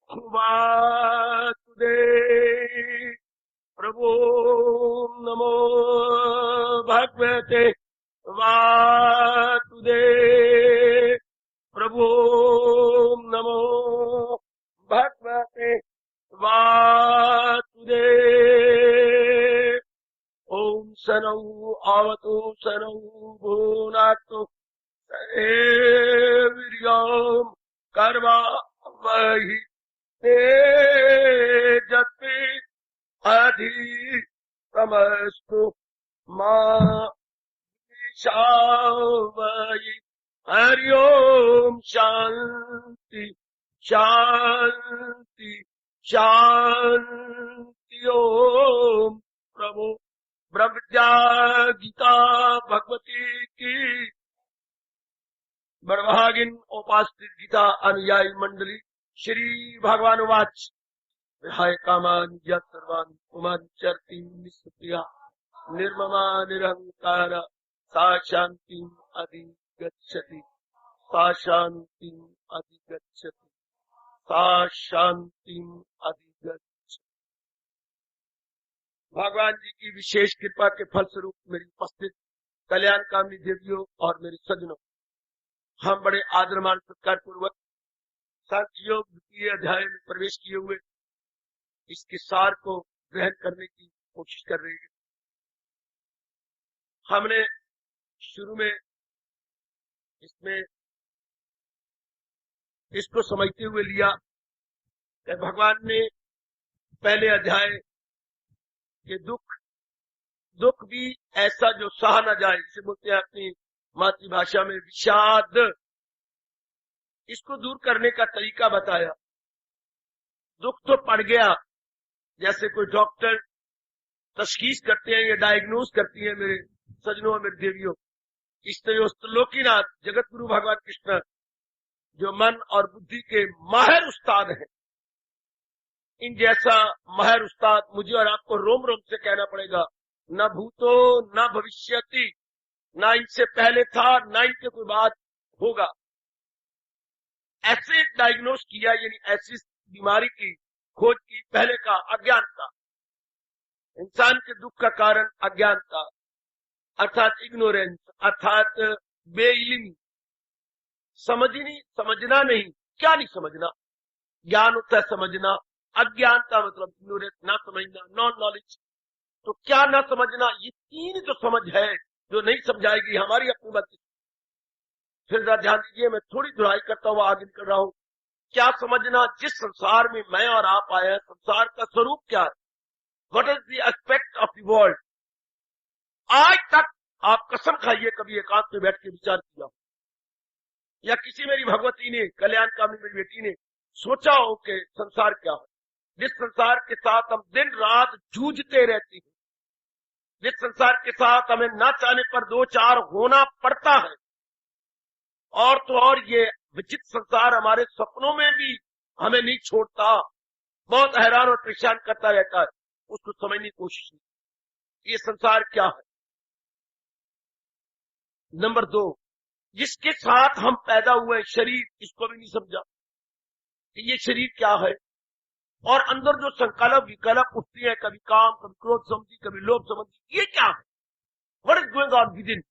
वासुदेव प्रभो नमो भगवते वासुदेव प्रभो नमो भगवते वासुदेव। ओम शनौ आवतु शनौ भुनातु वीर्यं कर्वावहि तेजस्वी अधितमस्तु मा विद्विषावहि। हरि ओम शांति शांति शांति। ओम प्रभु ब्रह्म विद्या गीता भगवती की बड़भागिन उपास्थित गीता अनुयायी मंडली श्री भगवान वाच विहाय कामान यत् सर्वान् पुमान् चरति निःस्पृहा निर्ममा निरहंकार सा शान्तिम् अधिगच्छति सा शान्तिम् अधिगच्छति सा शान्तिम् अधिगच्छति। भगवान जी की विशेष कृपा के फलस्वरूप मेरी उपस्थित कल्याणकामी देवियों और मेरे सज्जनों, हम बड़े आदरमान सत्कार पूर्वक सांख्य योग द्वितीय अध्याय में प्रवेश किए हुए इसके सार को ग्रहण करने की कोशिश कर रहे हैं। हमने शुरू में इसमें इसको समझते हुए लिया कि भगवान ने पहले अध्याय के दुख भी ऐसा जो सहा न जाए, इसे बोलते हैं अपनी मातृभाषा में विषाद, इसको दूर करने का तरीका बताया। दुख तो पड़ गया, जैसे कोई डॉक्टर तशखीस करते हैं या डायग्नोज करती है मेरे सज्जनों और मेरे देवियों, इस तरह त्रिलोकीनाथ जगत गुरु भगवान कृष्ण जो मन और बुद्धि के माहिर उस्ताद हैं, इन जैसा माहिर उस्ताद मुझे और आपको रोम रोम से कहना पड़ेगा, न भूतो न भविष्यति, ना इनसे पहले था ना इनके कोई बात होगा, ऐसे डायग्नोज किया, यानी ऐसी बीमारी की खोज की पहले का अज्ञानता। इंसान के दुख का कारण अज्ञानता अर्थात इग्नोरेंस, अर्थात बेइल्मी, समझना नहीं। क्या नहीं समझना? ज्ञान होता है समझना, अज्ञानता मतलब इग्नोरेंस, ना समझना, नॉन नॉलेज। तो क्या ना समझना, ये तीन जो समझ है जो नहीं समझाएगी हमारी अपनी बात। फिर ध्यान दीजिए, मैं थोड़ी दुहाई करता हुआ आगे निकल रहा हूं। क्या समझना? जिस संसार में मैं और आप आए हैं, संसार का स्वरूप क्या है? What is the aspect of the world? आज तक आप कसम खाइए कभी एकांत में बैठ के विचार किया, या किसी मेरी भगवती ने, कल्याण कामनी मेरी बेटी ने सोचा हो कि संसार क्या है? जिस संसार के साथ हम दिन रात जूझते रहते हैं, जिस संसार के साथ हमें ना चाहने पर दो चार होना पड़ता है, और तो और ये विचित्र संसार हमारे सपनों में भी हमें नहीं छोड़ता, बहुत हैरान और परेशान करता रहता है, उसको समझने की कोशिश नहीं। ये संसार क्या है? नंबर 2, जिसके साथ हम पैदा हुए शरीर, इसको भी नहीं समझा कि ये शरीर क्या है, और अंदर जो संकल्प विकल्प उठती है, कभी काम, कभी क्रोध संबंधी, कभी लोभ संबंधी, ये क्या है? What is going on with in?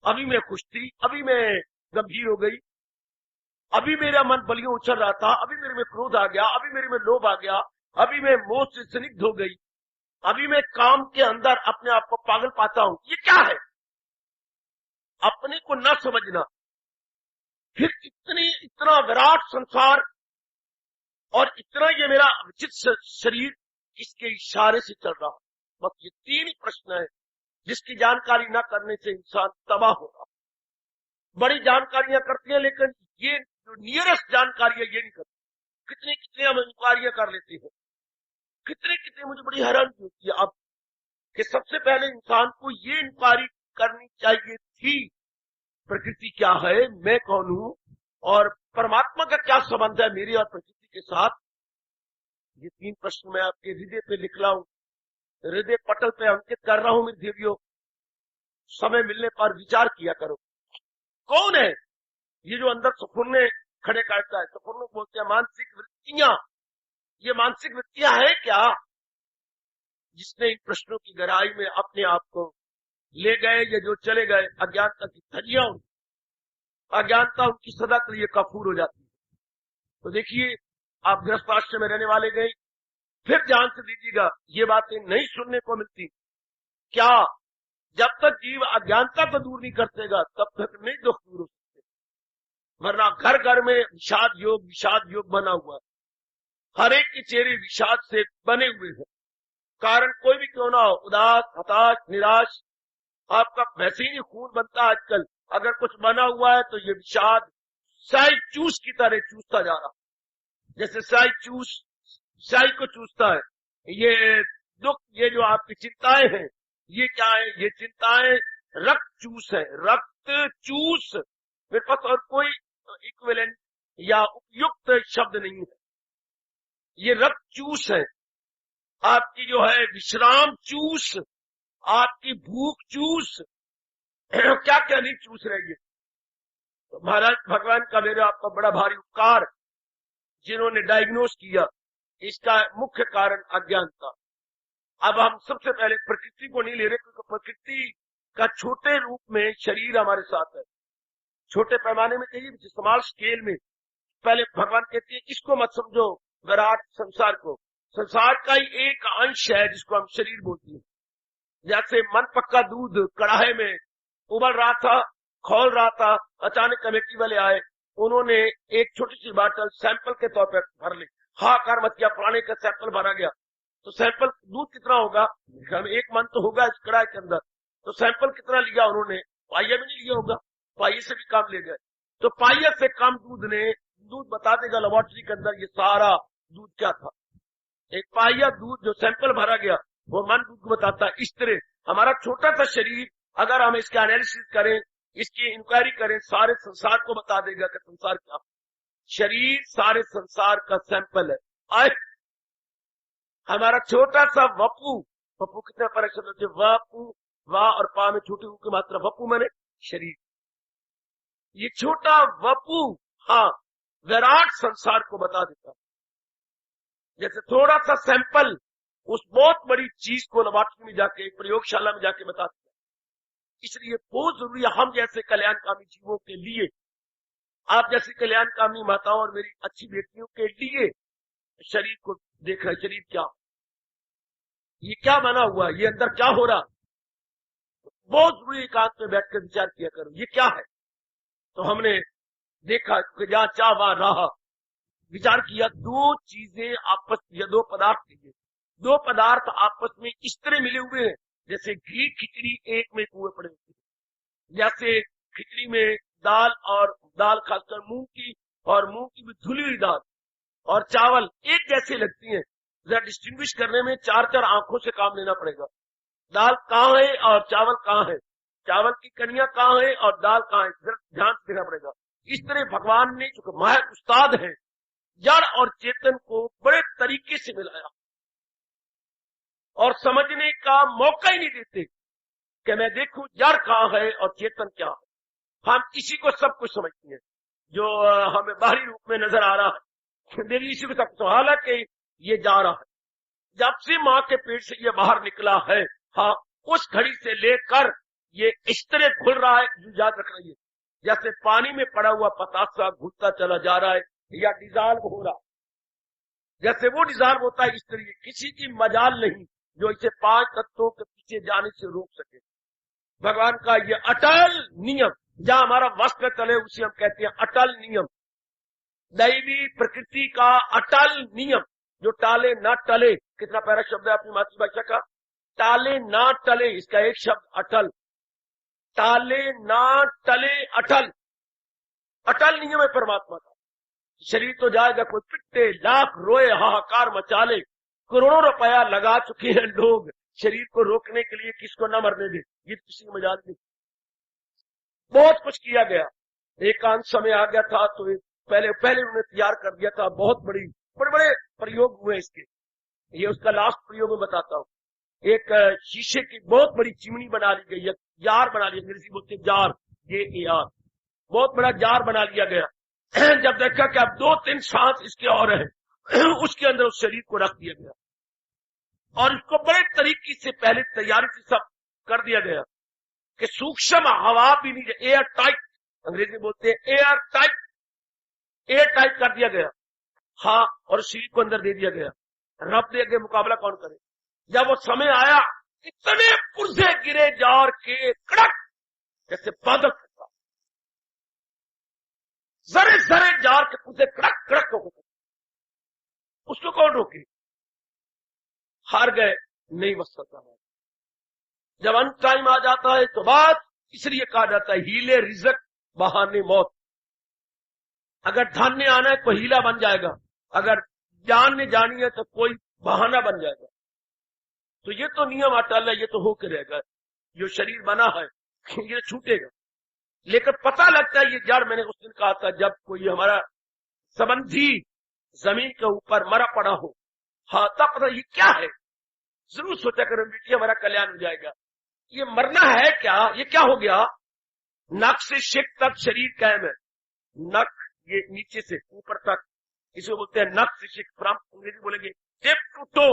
अभी मैं खुश थी, अभी मैं गंभीर हो गई, अभी मेरा मन बलियों उछल रहा था, अभी मेरे में क्रोध आ गया, अभी मेरे में लोभ आ गया, अभी मैं मोह से स्निग्ध हो गई, अभी मैं काम के अंदर अपने आप को पागल पाता हूं। ये क्या है? अपने को न समझना। फिर इतना विराट संसार और इतना ये मेरा विचित्र शरीर किसके इशारे से चल रहा? बस ये तीन ही प्रश्न है जिसकी जानकारी न करने से इंसान तबाह होगा। बड़ी जानकारियां करती है, लेकिन ये जो नियरेस्ट जानकारी है ये नहीं करती। कितने हम इंक्वायरियां कर लेते हैं, कितने मुझे बड़ी हैरानी होती है अब कि सबसे पहले इंसान को ये इंक्वायरी करनी चाहिए थी, प्रकृति क्या है, मैं कौन हूं, और परमात्मा का क्या संबंध है मेरी और प्रकृति के साथ। ये तीन प्रश्न मैं आपके हृदय पे लिख रहा हूं, हृदय पटल पे अंकित कर रहा हूं। मेरे देवियों, समय मिलने पर विचार किया करो, कौन है ये जो अंदर सफुरने खड़े काटता है? सफुरने बोलते हैं मानसिक वृत्तियां, ये मानसिक वृत्तियां हैं क्या जिसने इन प्रश्नों की गहराई में अपने आप को ले गए या जो चले गए? अज्ञानता की धज्जियां, अज्ञानता उनकी सदा के लिए कफूर हो जाती है। तो देखिए, आप गृहस्थाश्रम में रहने वाले गए, फिर ध्यान से दीजिएगा, ये बातें नहीं सुनने को मिलती। क्या जब तक जीव अज्ञानता को दूर नहीं करतेगा तब तक नहीं दुख दूर हो सकते। वरना घर घर में विषाद योग बना हुआ है। हर एक के चेहरे विषाद से बने हुए हैं। कारण कोई भी क्यों ना हो, उदास, हताश, निराश, आपका वैसे ही नहीं खून बनता आजकल। अगर कुछ बना हुआ है तो ये विषाद स्याही चूस की तरह चूसता जा रहा, जैसे स्याही को चूसता है। ये दुख, ये जो आपकी चिंताएं हैं, ये क्या है? ये चिंताएं रक्त चूस है, रक्त चूस। मेरे पास और कोई इक्विवेलेंट या उपयुक्त शब्द नहीं है। ये रक्त चूस है, आपकी जो है विश्राम चूस, आपकी भूख चूस, क्या क्या नहीं चूस रही है। तो महाराज भगवान का मेरे आपका बड़ा भारी उपकार, जिन्होंने डायग्नोस किया इसका मुख्य कारण अज्ञानता। अब हम सबसे पहले प्रकृति को नहीं ले रहे, क्योंकि प्रकृति का छोटे रूप में शरीर हमारे साथ है, छोटे पैमाने में कहिए, स्मॉल स्केल में। पहले भगवान कहते हैं इसको मत समझो विराट संसार को, संसार का ही एक अंश है जिसको हम शरीर बोलते हैं। जैसे मन पक्का दूध कढ़ाई में उबल रहा था, खौल रहा था, अचानक कमेटी वाले आए, उन्होंने एक छोटी सी बोतल सैंपल के तौर पर भर ली। हाहाकार मच गया, फलाने का सैंपल भरा गया। तो सैंपल दूध कितना होगा? एक मन तो होगा इस कढ़ाई के अंदर। तो सैंपल कितना लिया उन्होंने? पाइया भी नहीं लिया होगा, पाइये से भी कम ले गए। तो पाइया से कम दूध बता देगा लेबोरेटरी के अंदर ये सारा दूध क्या था। एक पाइया दूध जो सैंपल भरा गया वो मन दूध को बताता है। इस तरह हमारा छोटा सा शरीर, अगर हम इसका एनालिसिस करें, इसकी इंक्वायरी करें, सारे संसार को बता देगा कि संसार क्या। शरीर सारे संसार का सैंपल है। आए हमारा छोटा सा वपू कितने पर शब्द है? वपू, वाह और पा में छोटी ऊ की मात्रा, वपू मैंने शरीर। ये छोटा वपू, हाँ, विराट संसार को बता देता है। जैसे थोड़ा सा सैंपल उस बहुत बड़ी चीज को लेबोरेटरी में जाके, प्रयोगशाला में जाके बता देता है। इसलिए बहुत जरूरी है हम जैसे कल्याणकामी जीवों के लिए, आप जैसी कल्याणकामी माताओं और मेरी अच्छी बेटियों के लिए शरीर को देख रहे। शरीर क्या, ये क्या बना हुआ है, ये अंदर क्या हो रहा, बहुत जरूरी एकांत में बैठकर विचार किया करो ये क्या है। तो हमने देखा कि जहां चाह वहां राह, विचार किया दो चीजें आपस या दो पदार्थ लीजिए, दो पदार्थ आपस में इस तरह मिले हुए हैं जैसे घी खिचड़ी एक में कुएं पड़े होते हैं। जैसे खिचड़ी में दाल खासकर मूंग की, और मूंग की भी धुली हुई दाल और चावल एक जैसे लगती हैं। जरा डिस्टिंग्विश करने में चार चार आंखों से काम लेना पड़ेगा। दाल कहाँ है और चावल कहाँ है, चावल की कनियां कहाँ है और दाल कहाँ है, जरा ध्यान से देना पड़ेगा। इस तरह भगवान ने, चूंकि माहिर उस्ताद है, जड़ और चेतन को बड़े तरीके से मिलाया और समझने का मौका ही नहीं देते कि मैं देखूं जड़ कहाँ है और चेतन क्या है। हम इसी को सब कुछ समझते हैं जो हमें बाहरी रूप में नजर आ रहा है, देखिए इसी को सब कुछ। हालांकि ये जा रहा है, जब से मां के पेट से ये बाहर निकला है, हाँ, उस घड़ी से लेकर ये इस तरह घुल रहा है, याद रख रही है, जैसे पानी में पड़ा हुआ पतासा घुलता चला जा रहा है या डिजॉल्व हो रहा, जैसे वो डिजॉल्व होता है, इस तरह किसी की मजाल नहीं जो इसे पांच तत्वों के पीछे जाने से रोक सके। भगवान का ये अटल नियम, जहां हमारा वस्त्र चले उसे हम कहते हैं अटल नियम, दैवी प्रकृति का अटल नियम जो टाले ना टले। कितना प्यारा शब्द है अपनी मातृभाषा का, टाले ना टले, इसका एक शब्द अटल, टाले ना टले, अटल, अटल नियम है परमात्मा का। शरीर तो जाएगा, कोई पिट्टे लाख रोए हाहाकार मचा ले, करोड़ों रुपया लगा चुके हैं लोग शरीर को रोकने के लिए, किसको न मरने दे, ये किसी की मजाल नहीं। बहुत कुछ किया गया, एकांत समय आ गया था तो पहले उन्होंने तैयार कर दिया था, बहुत बड़े बड़े प्रयोग हुए इसके। ये उसका लास्ट प्रयोग में बताता हूँ। एक शीशे की बहुत बड़ी चिमनी बना ली गई, जार बना लिया, अंग्रेजी बोलते जार, ये AR, बहुत बड़ा जार बना लिया गया। जब देखा कि अब 2-3 सांस इसके और है, उसके अंदर उस शरीर को रख दिया गया और इसको बड़े तरीके से पहले तैयारी से सब कर दिया गया कि सूक्ष्म हवा भी नहीं, एयर टाइट, अंग्रेजी में बोलते हैं एयर टाइट, एयर टाइट कर दिया गया। हाँ, और शरीर को अंदर दे दिया गया। रब दे के मुकाबला कौन करे? जब वो समय आया, इतने पुर्जे गिरे जार के, कड़क जैसे बादल करता, जरे जरे जार के पुर्जे कड़क कड़क हो गए। उसको कौन रोके? हार गए, नहीं बच सकता है। जब अंत टाइम आ जाता है तो बात इसलिए कहा जाता है हीले रिजक बहाने मौत। अगर धन ने आना है तो हीला बन जाएगा, अगर जान ने जानी है तो कोई बहाना बन जाएगा। तो ये तो नियम अटल है, ये तो होकर रहेगा। जो शरीर बना है ये छूटेगा, लेकिन पता लगता है ये जड़, मैंने उस दिन कहा था जब कोई हमारा संबंधी जमीन के ऊपर मरा पड़ा हो, हाँ तब पता ये क्या है, जरूर सोचा करो बेटी हमारा कल्याण हो जाएगा। ये मरना है क्या? ये क्या हो गया? नक से शिक तक शरीर कायम है। नक ये नीचे से ऊपर तक, इसको बोलते हैं नक से शिक, फ्रॉम अंग्रेजी बोलेंगे tip to toe,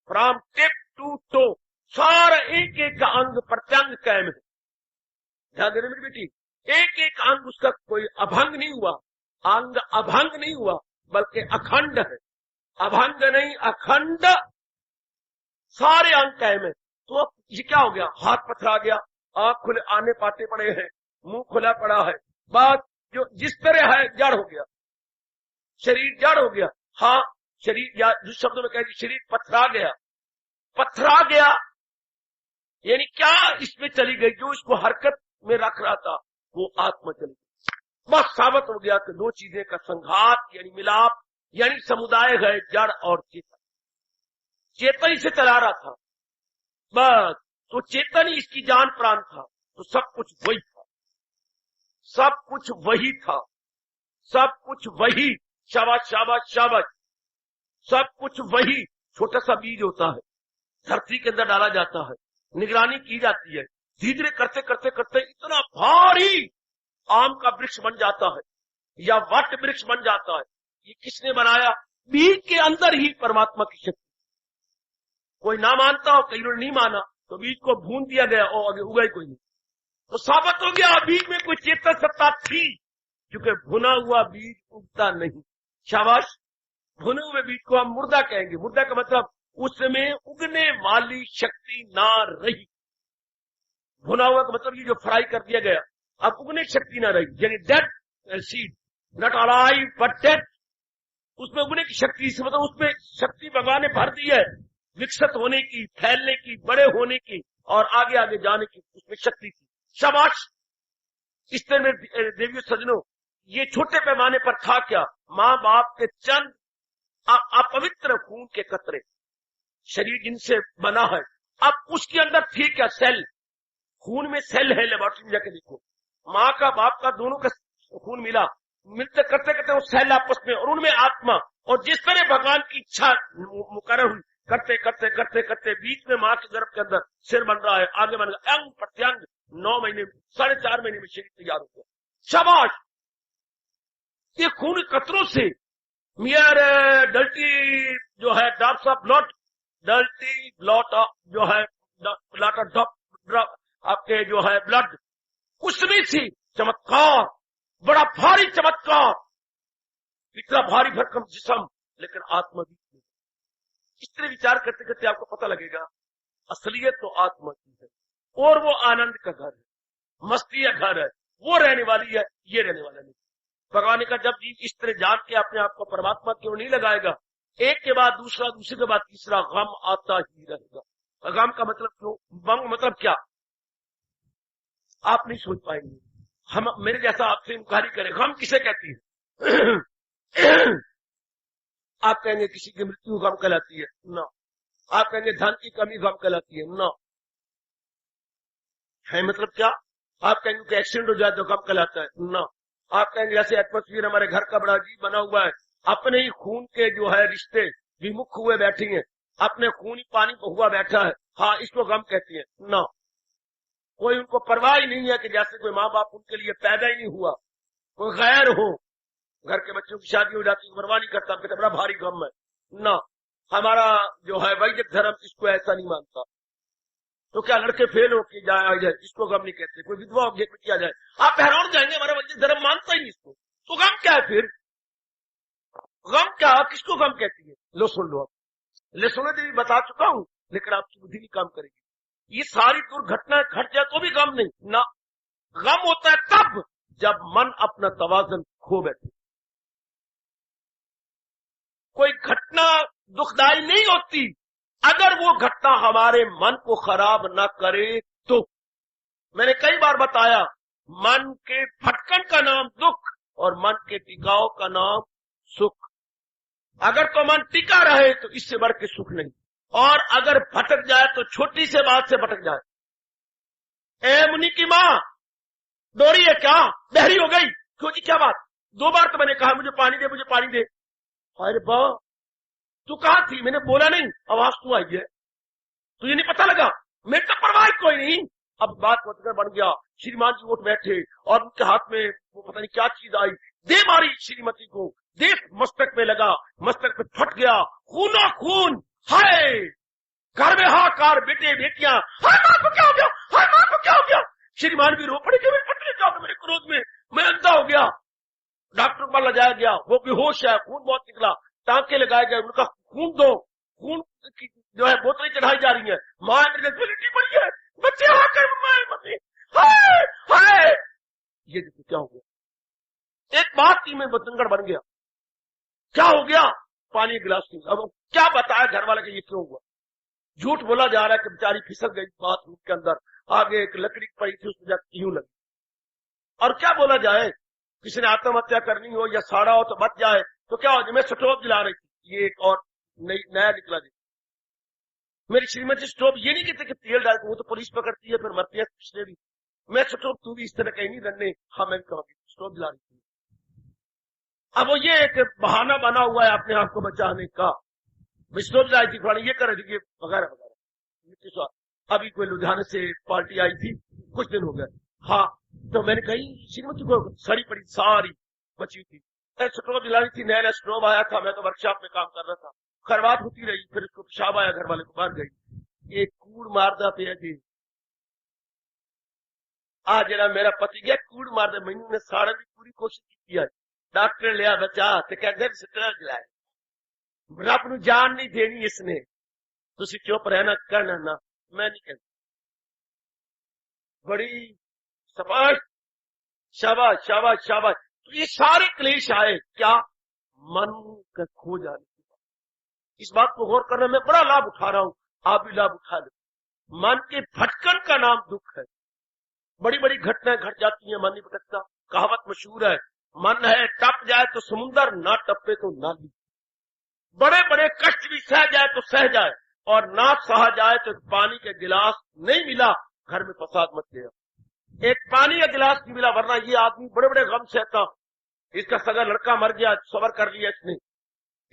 from tip to toe, सारा एक एक अंग प्रत्यंग कायम है। ध्यान देना मेरी बेटी, एक एक अंग उसका कोई अभंग नहीं हुआ, अंग अभंग नहीं हुआ, बल्कि अखंड है। अभंग नहीं, अखंड, सारे अंग कायम है। तो अब ये क्या हो गया? हाथ पथरा गया, आंख खुले आने पाते पड़े हैं, मुंह खुला पड़ा है, बात जो जिस तरह है जड़ हो गया, शरीर जड़ हो गया। हाँ, शरीर या जिस शब्दों में कह शरीर पथरा गया, पथरा गया यानी क्या इसमें चली गई? जो इसको हरकत में रख रहा था वो आत्मा चली गई। बस साबित हो गया कि दो चीजें का संघात यानी मिलाप, यानी समुदाय है जड़ और चेतन। चेतन इसे चला रहा था, बस तो चेतन ही इसकी जान प्राण था, तो सब कुछ वही था, सब कुछ वही था, सब कुछ वही, शाबाश शाबाश शाबाश, सब कुछ वही। छोटा सा बीज होता है, धरती के अंदर डाला जाता है, निगरानी की जाती है, धीरे धीरे करते करते करते इतना भारी आम का वृक्ष बन जाता है या वट वृक्ष बन जाता है। ये किसने बनाया? बीज के अंदर ही परमात्मा की शक्ति। कोई ना मानता हो, कई लोग नहीं माना, तो बीज को भून दिया गया और आगे उगा ही कोई नहीं। तो साबित हो गया बीज में कोई चेतन सत्ता थी, क्योंकि भुना हुआ बीज उगता नहीं। शाबाश, भुने हुए बीज को हम मुर्दा कहेंगे। मुर्दा का मतलब उसमें उगने वाली शक्ति ना रही। भुना हुआ का मतलब ये जो फ्राई कर दिया गया, अब उगने शक्ति ना रही, यानी dead seed, not alive but dead, उसमें उगने की शक्ति, इस मतलब उसमें शक्ति भगवान ने भर दी है, विकसित होने की, फैलने की, बड़े होने की और आगे आगे जाने की उसमें शक्ति थी। शाबाश। इस तरह में देवियों सजनों, ये छोटे पैमाने पर था क्या? मां बाप के चंद अपवित्र खून के कतरे, शरीर जिनसे बना है। अब उसके अंदर थी क्या? सेल, खून में सेल है, लेबोरेटरी में जाके देखो, माँ का बाप का दोनों का खून मिला, मिलते करते करते वो सेल आपस में, और उनमें आत्मा, और जिस तरह भगवान की इच्छा मुकर्रर हुई, करते करते करते करते बीच में माँ के गर्भ के अंदर सिर बन रहा है, आगे बन गया अंग प्रत्यंग, 9 महीने 4.5 महीने में शरीर तैयार हो गया। शाबाश। ये खून कतरों से मियर डल्टी जो है ड्रॉप्स ऑफ ब्लड, डल्टी ब्लॉट जो है ब्लॉट ऑफ ड्रॉप आपके जो है ब्लड, उसमें से चमत्कार, बड़ा भारी चमत्कार, इतना भारी भरकम जिस्म, लेकिन आत्मा भी। इस तरह विचार करते करते आपको पता लगेगा असलियत तो आत्मा की है, और वो आनंद का घर है, मस्ती का घर है, वो रहने वाली है, ये रहने वाला नहीं। भगवान ने कहा जब जी इस तरह जान के अपने आप को परमात्मा क्यों नहीं लगाएगा, एक के बाद दूसरा, दूसरे के बाद तीसरा गम आता ही रहेगा। गम का मतलब क्यों? गम मतलब क्या आप नहीं सोच पाएंगे। हम मेरे जैसा आपसे इंक्वायरी करें, गम किसे कहती है? आप कहेंगे किसी की मृत्यु गम कहलाती है, ना। आप कहेंगे धन की कमी गम कहलाती है, ना। है मतलब क्या? आप कहेंगे कि एक्सीडेंट हो जाए तो गम कहलाता है, ना। आप कहेंगे जैसे एटमोस्फियर हमारे घर का बड़ा अजीब बना हुआ है, अपने ही खून के जो है रिश्ते विमुख हुए बैठी हैं, अपने खून ही पानी को हुआ बैठा है, हाँ इसको गम कहती है, ना। कोई उनको परवाह ही नहीं है कि जैसे कोई माँ बाप उनके लिए पैदा ही नहीं हुआ, कोई गैर हो, घर के बच्चों की शादी हो जाती है, परवाह नहीं करता, कहते बड़ा भारी गम है ना। हमारा जो है वैदिक धर्म इसको ऐसा नहीं मानता। तो क्या लड़के फेल होके जाए इसको गम नहीं कहते, कोई विधवा होगी किया जाए आप हैरान जाएंगे, हमारा वैदिक धर्म मानता ही नहीं इसको, तो गम क्या है फिर? गम क्या, किसको गम कहती है? लो सुन लो, ले सुनो देवी बता चुका हूं, लेकिन आपकी बुद्धि नहीं काम करेगी। ये सारी दुर्घटनाएं घट जाए तो भी गम नहीं ना। गम होता है तब जब मन अपना तवाज़ुन खो बैठे। कोई घटना दुखदाई नहीं होती अगर वो घटना हमारे मन को खराब न करे तो। मैंने कई बार बताया, मन के भटकन का नाम दुख और मन के टिकाव का नाम सुख। अगर तो मन टिका रहे तो इससे बढ़ के सुख नहीं, और अगर भटक जाए तो छोटी से बात से भटक जाए। ए मुनि की मां डोरी है क्या, बहरी हो गई? क्यों जी क्या बात? 2 बार तो मैंने कहा मुझे पानी दे, मुझे पानी दे। अरे बा तू कहां थी? मैंने बोला नहीं, आवाज तू आई है, तुझे नहीं पता लगा? मेरे तो परवाह कोई नहीं। अब बात मतलब बन गया, श्रीमान जी उठ बैठे और उनके हाथ में वो पता नहीं क्या चीज आई, दे मारी श्रीमती को, दे मस्तक में लगा, मस्तक पे फट गया, खूनो खून। हाय घर में हाकार, बेटे बेटियां, हाय मां को क्या हो गया, हाय मां को क्या हो गया। श्रीमान भी रो पड़े कि मेरे पटने क्या हो गया, मेरे क्रोध में मैं अंधा हो गया। डॉक्टर को लगाया गया, वो बेहोश है, खून बहुत निकला, टांके लगाए गए, उनका खून दो, खून की जो है बोतलें चढ़ाई जा रही है। मां मेरे लिटी पड़ी है, बच्चे हाकर मम्मी, हाय हाय। ये देखो क्या हो गया, एक बात की में बतंगड़ बन गया। क्या हो गया? पानी गिलास की। अब क्या बताया घर वाले कि ये क्यों हुआ? झूठ बोला जा रहा है कि बेचारी फिसल गई बाथरूम के अंदर, आगे एक लकड़ी पड़ी थी उसमें जाकर यूं लगी। और क्या बोला जाए, किसी ने आत्महत्या करनी हो या साड़ा हो तो बच जाए, तो क्या हो, मैं स्टोव जला रही थी, ये एक और नया निकला जी। मेरी श्रीमती स्टोव ये नहीं कहते कि तेल डालती, वो तो पुलिस पकड़ती है फिर मरती है पिछले भी। मैं स्टोव तू भी इस तरह कहीं नहीं रखने, हाँ मैं भी कहूंगी स्टोव जला रही थी। अब वो ये एक बहाना बना हुआ है अपने आप को बचाने का, स्टोव जलाई थी फलानी ये कर रही थी वगैरह वगैरह। अभी कोई लुधियाने से पार्टी आई थी, कुछ दिन हो गए, हाँ तो मैंने कही श्रीमती को सड़ी पड़ी सारी बची थी, स्टोव जला रही थी, नया स्टोव आया था, मैं तो वर्कशॉप में काम कर रहा था, खरवात होती रही, फिर उसको पेशाब आया, घर वाले को मार गई। एक कूड़ मारदा पे जी आ जरा मेरा पति गया कूड़ मार दे, मैनू ने सारा भी पूरी कोशिश की है, डॉक्टर लिया बचा ते कहते स्टोव जलाए, रब नू जान नहीं देनी इसने, तुसी चुप रहना कहना ना, मैं नहीं कहता। बड़ी शाबाश शाबाश शाबाश शाबाश। तो ये सारे क्लेश आए क्या? मन का खो जाने की बात। इस बात को गौर करना मैं बड़ा लाभ उठा रहा हूं, आप भी लाभ उठा ले। मन के भटकन का नाम दुख है। बड़ी बड़ी घटनाएं घट जाती हैं, मन नहीं भटकता। कहावत मशहूर है, मन है टप जाए तो समुंदर, ना टपे तो नाली। बड़े बड़े कष्ट भी सह जाए तो सह जाए, और ना सहा जाए तो पानी के गिलास नहीं मिला, घर में फसाद मच गया। एक पानी का गिलास नहीं मिला, वरना ये आदमी बड़े बड़े गम सहता। इसका सगा लड़का मर गया, सबर कर लिया इसने,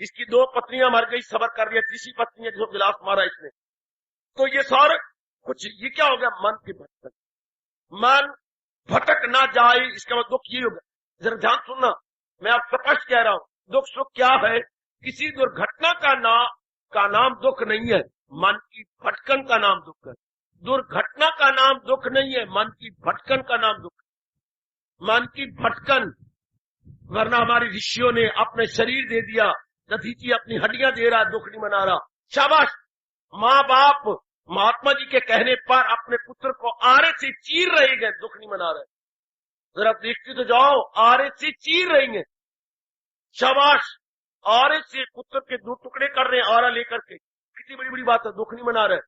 इसकी 2 पत्नियां मर गई, सबर कर लिया, तीसरी पत्नी है जो गिलास मारा इसने। तो ये सारा कुछ ये क्या हो गया? मन की भटक। मन भटक ना जाए इसका मतलब दुख ये होगा। जरा ध्यान सुनना, मैं आप स्पष्ट कह रहा हूं, दुख सुख क्या है? किसी दुर्घटना का नाम दुख नहीं है, मन की भटकन का नाम दुख है। दुर्घटना का नाम दुख नहीं है, मन की भटकन का नाम दुख है। मन की भटकन, वरना हमारे ऋषियों ने अपने शरीर दे दिया, नतीजी अपनी हड्डियां दे रहा, दुख नहीं मना रहा। शाबाश, माँ बाप महात्मा जी के कहने पर अपने पुत्र को आरे से चीर रहे हैं, दुख नहीं मना रहे। जरा देखते तो जाओ, आरे से चीर रही हैं, शाबाश। आरे से पुत्र के 2 टुकड़े कर रहे हैं आरा लेकर के, कितनी बड़ी बड़ी बात है, दुख नहीं मना रहे।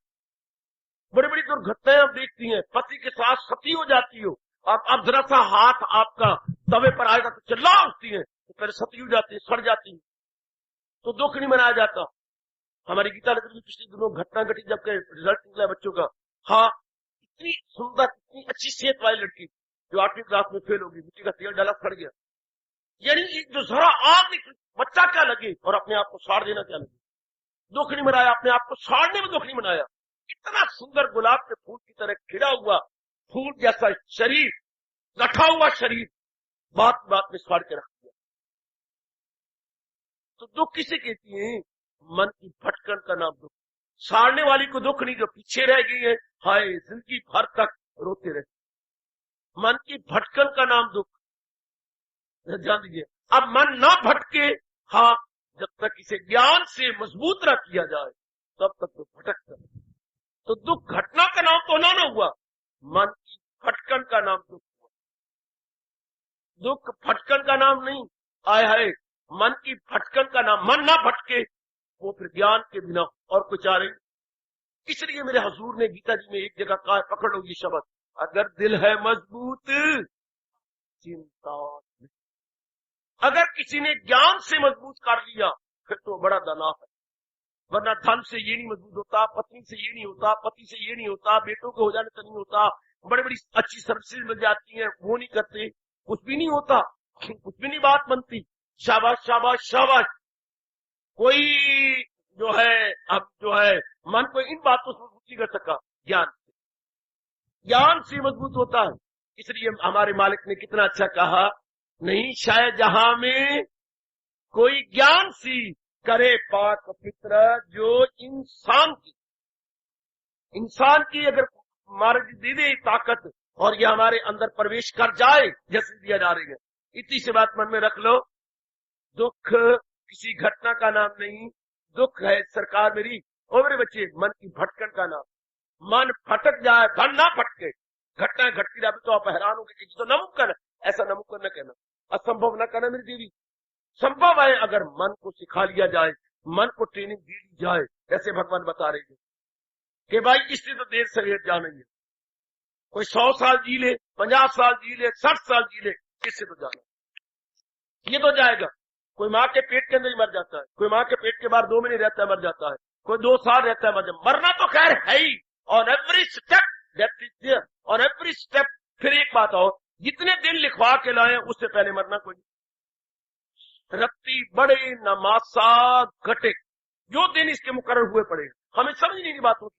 बड़ी बड़ी दुर्घटनाएं आप देखती हैं, पति के साथ सती हो जाती हो, अब जरा सा हाथ आपका तवे पर आएगा तो चिल्ला उठती है, तो पहले सती हो जाती है, सड़ जाती है, तो दुख नहीं मनाया जाता। हमारी गीता नगर की पिछले दिनों घटना घटी जबकि रिजल्ट निकला बच्चों का, हाँ इतनी सुंदर इतनी अच्छी सेहत वाली लड़की जो 8वीं क्लास में फेल होगी, मिट्टी का तेल डाला सड़ गया। यानी जो जरा आग निकली, बच्चा क्या लगे और अपने आप को साड़ देना क्या लगे, दुख नहीं मनाया, अपने आप को साड़ने में दुख नहीं मनाया। इतना सुंदर गुलाब के फूल की तरह खिला हुआ फूल जैसा शरीर, रखा हुआ शरीर, बात बात में साड़ के रख दिया। तो दुख किसे कहती है? मन की भटकन का नाम दुख। साड़ने वाली को दुख नहीं, जो पीछे रह गई है, हाय जिंदगी भर तक रोते रहे। मन की भटकन का नाम दुख। जान दीजिए, अब मन ना भटके, हाँ, जब तक इसे ज्ञान से मजबूत न किया जाए तब तक तो भटकता है। तो दुख घटना का नाम तो ना हुआ, मन की भटकन का नाम दुख हुआ। दुख भटकन का नाम नहीं। आय हाय, मन की भटकन का नाम। मन ना भटके, वो फिर ज्ञान के बिना और कुछ आ रही। इसलिए मेरे हजूर ने गीता जी में एक जगह कहा, पकड़ लो ये शब्द, अगर दिल है मजबूत चिंता नहीं। अगर किसी ने ज्ञान से मजबूत कर लिया फिर तो बड़ा दाना है। वरना धन से ये नहीं मजबूत होता, पत्नी से ये नहीं होता, पति से ये नहीं होता, बेटों के हो जाने से नहीं होता, बड़ी बड़ी अच्छी सर्विसेज मिल जाती हैं, वो नहीं करते, कुछ भी नहीं होता, कुछ भी नहीं बात बनती। शाबाश शाबाश शाबाश। कोई जो है, अब जो है मन को इन बातों से मजबूत नहीं कर सका, ज्ञान से मजबूत होता है। इसलिए हमारे मालिक ने कितना अच्छा कहा, नहीं शायद जहां में कोई ज्ञान सी करे पाक पवित्र, जो इंसान की अगर मार्ग दे दे ताकत और ये हमारे अंदर प्रवेश कर जाए जैसे दिया जा रही है। इतनी सी बात मन में रख लो, दुख किसी घटना का नाम नहीं, दुख है सरकार मेरी और मेरे बच्चे मन की भटकन का नाम। मन भटक जाए, धन ना भटके, घटनाएं घटती रहे तो आप हैरान होंगे कि तो नामुमकिन है, ऐसा नामुमकिन न कहना, असंभव न कहना मेरी देवी। संभव है अगर मन को सिखा लिया जाए, मन को ट्रेनिंग दी जाए, जैसे भगवान बता रहे हैं कि भाई इससे तो देर सवेर जानेंगे। कोई 100 साल जी ले, 50 साल जी ले, 60 साल जी ले, किससे तो जाना, ये तो जाएगा। कोई माँ के पेट के अंदर ही मर जाता है, कोई माँ के पेट के बाहर 2 महीने रहता है मर जाता है, कोई 2 साल रहता है मरना तो खैर है ही। और every step that is there, और एवरी स्टेप। फिर एक बात और, जितने दिन लिखवा के लाए उससे पहले मरना कोई नहीं। रत्ती बड़े नमासा घटे, जो दिन इसके मुकर्रर हुए पड़े, हमें समझ नहीं बात होती।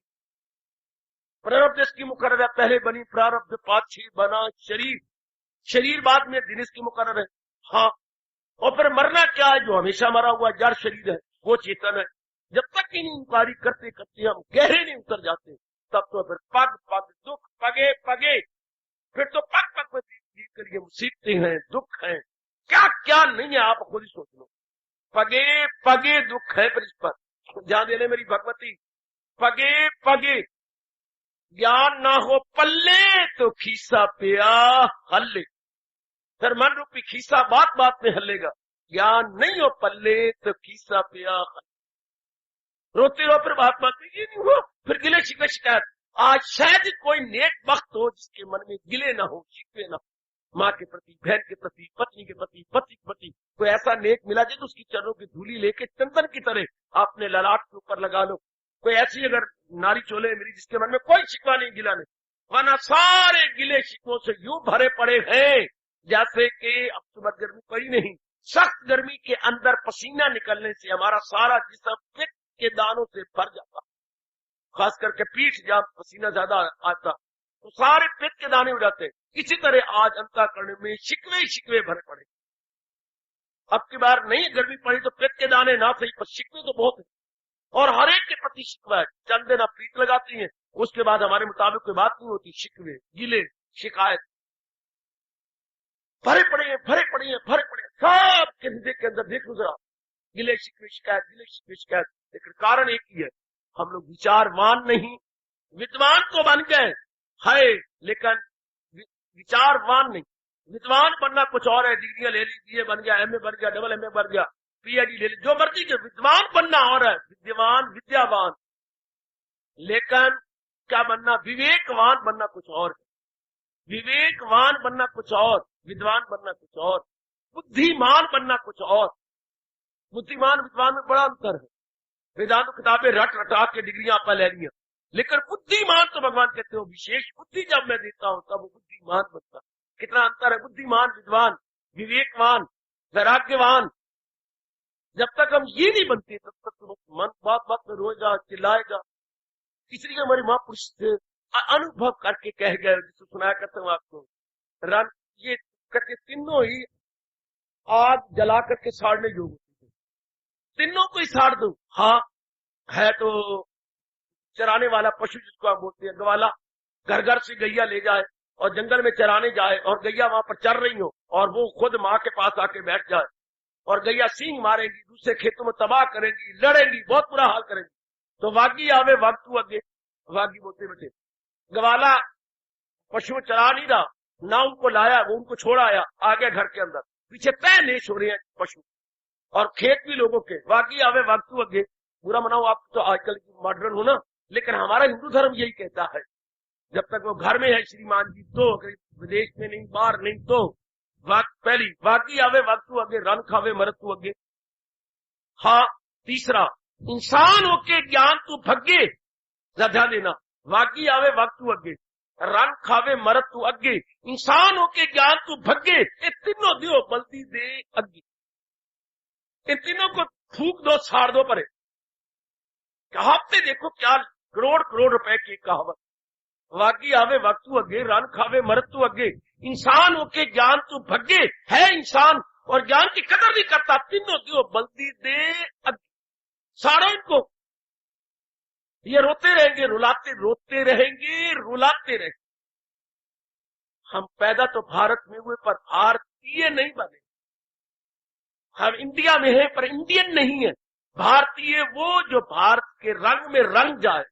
प्रारब्ध इसकी मुकर्रर है, पहले बनी प्रारब्ध पाछी बना शरीर, शरीर बाद में दिन इसकी मुकर्रर है। हाँ, और फिर मरना क्या है? जो हमेशा मरा हुआ जड़ शरीर है वो चेतन है। जब तक इन इंक्वायरी करते करते हम गहरे नहीं उतर जाते तब तो फिर पग पग दुख, पगे पगे, फिर तो पग पग पर जीत कर ये मुसीबतें हैं, दुख हैं, क्या क्या नहीं है, आप खुद ही सोच लो। पगे पगे दुख है, फिर इस पर ध्यान देने मेरी भगवती। पगे पगे ज्ञान ना हो पल्ले तो खीसा पिया हल्ले, फिर मन रूपी खीसा बात बात में हल्लेगा। ज्ञान नहीं हो पल्ले तो खीसा पिया हल्ले, रोते रहो फिर बात बात में ये नहीं हो, फिर गिले शिकवे शिकायत। आज शायद कोई नेक वक्त हो जिसके मन में गिले ना हो, शिकवे ना हो, माँ के प्रति, बहन के प्रति, पत्नी के प्रति, पति के प्रति। कोई ऐसा नेक मिला जाए तो उसकी चरणों की धूली लेके चंदन की तरह आपने ललाट के ऊपर लगा लो। कोई ऐसी अगर नारी चोले मेरी जिसके मन में कोई शिकवा नहीं, गिला नहीं, वरना सारे गिले शिकवों से यूं भरे पड़े हैं जैसे कि अक्टूबर गर्मी पड़ी नहीं। सख्त गर्मी के अंदर पसीना निकलने से हमारा सारा जिस्म पित्त के दानों से भर जाता, खास करके पीठ जहां पसीना ज्यादा आता तो सारे पित्त के दाने हो जाते। इसी तरह आज अंतःकरण में शिकवे शिकवे भरे पड़े। अब की बार नहीं गर्मी पड़ी तो पित्त के दाने ना सही पर शिकवे तो बहुत है, और हर एक के प्रति शिकवा है। चंद दिन आप प्रीत लगाती हैं, उसके बाद हमारे मुताबिक कोई बात नहीं होती, शिकवे गिले शिकायत भरे पड़े हैं, भरे पड़े हैं, भरे पड़े हैं। सब के हृदय के अंदर देख लो जरा, गिले शिकवे शिकायत, गिले शिकवे शिकायत। लेकिन कारण एक ही है, हम लोग विचारवान नहीं, विद्वान तो बन गए है लेकिन विचारवान नहीं। विद्वान बनना कुछ और है, डिग्रियां ले ली, बीए बन गया, एमए बन गया, डबल एमए बन गया, पीएचडी ले ली, जो मर्जी के। विद्वान बनना और है, विद्यमान विद्यावान। लेकिन क्या बनना? विवेकवान बनना कुछ और है, विवेकवान बनना कुछ और, विद्वान बनना कुछ और, बुद्धिमान बनना कुछ और। बुद्धिमान विद्वान में बड़ा अंतर है। वेदांत किताबें रट रटा के डिग्रियां आप ले लिया, लेकिन बुद्धिमान तो भगवान कहते हो विशेष बुद्धि जब मैं देता हूं तब वो बुद्धिमान बनता। कितना अंतर है, बुद्धिमान विद्वान, विवेकवान, वैराग्यवान। जब तक हम ये नहीं बनते तब तक तो मन बात बात में रोएगा, चिल्लाएगा। इसलिए हमारे महापुरुष अनुभव करके कह गए, जिसे सुनाया करता हूं आपको, रन ये कहते तीनों ही आग जला करके साड़ने योग्य होती है। तीनों को ही साड़ दूं? हाँ, है तो चराने वाला पशु जिसको हम बोलते हैं ग्वाला, घर घर से गैया ले जाए और जंगल में चराने जाए और गैया वहां पर चर रही हो और वो खुद माँ के पास आके बैठ जाए और गैया सींग मारेंगी, दूसरे खेतों में तबाह करेंगी, लड़ेंगी, बहुत बुरा हाल करेंगी। तो वागी आवे वक्तू अगे, वागी बोलते बेटे ग्वाला पशु चरा नहीं रहा, ना उनको लाया, वो उनको छोड़ आया, आ गया घर के अंदर, पीछे तय नेश हो रहे हैं पशु और खेत भी लोगों के। वागी आवे वक्तू अगे, बुरा मनाओ आप तो आजकल मॉडर्न हो ना, लेकिन हमारा हिंदू धर्म यही कहता है जब तक वो घर में है श्रीमान जी तो, विदेश में नहीं, बाहर नहीं तो। पहली वागी आवे वक्तू अगे, रन खावे मरतू अगे। हाँ, तीसरा इंसान होके ज्ञान तू भगे, ध्यान देना, वागी आवे वक्तू अगे, रन खावे मरतू अगे, इंसान होके ज्ञान तू भगे, ये तीनों दियो बल्दी दे अगे। इन तीनों को फूक दो, साड़ दो परे। कहावतें देखो क्या, करोड़ करोड़ रुपए की कहावत। वागी आवे वक्तू अगे, रन खावे मरतू अगे, इंसान होके ज्ञान तू भगे, है इंसान और ज्ञान की कदर नहीं करता, तीनों दियो बल्दी दे अगे। साड़ो इनको, ये रोते रहेंगे, रोते रहेंगे, रुलाते रहेंगे। हम पैदा तो भारत में हुए पर भारतीय नहीं बने। हम इंडिया में हैं पर इंडियन नहीं है। भारतीय वो जो भारत के रंग में रंग जाए।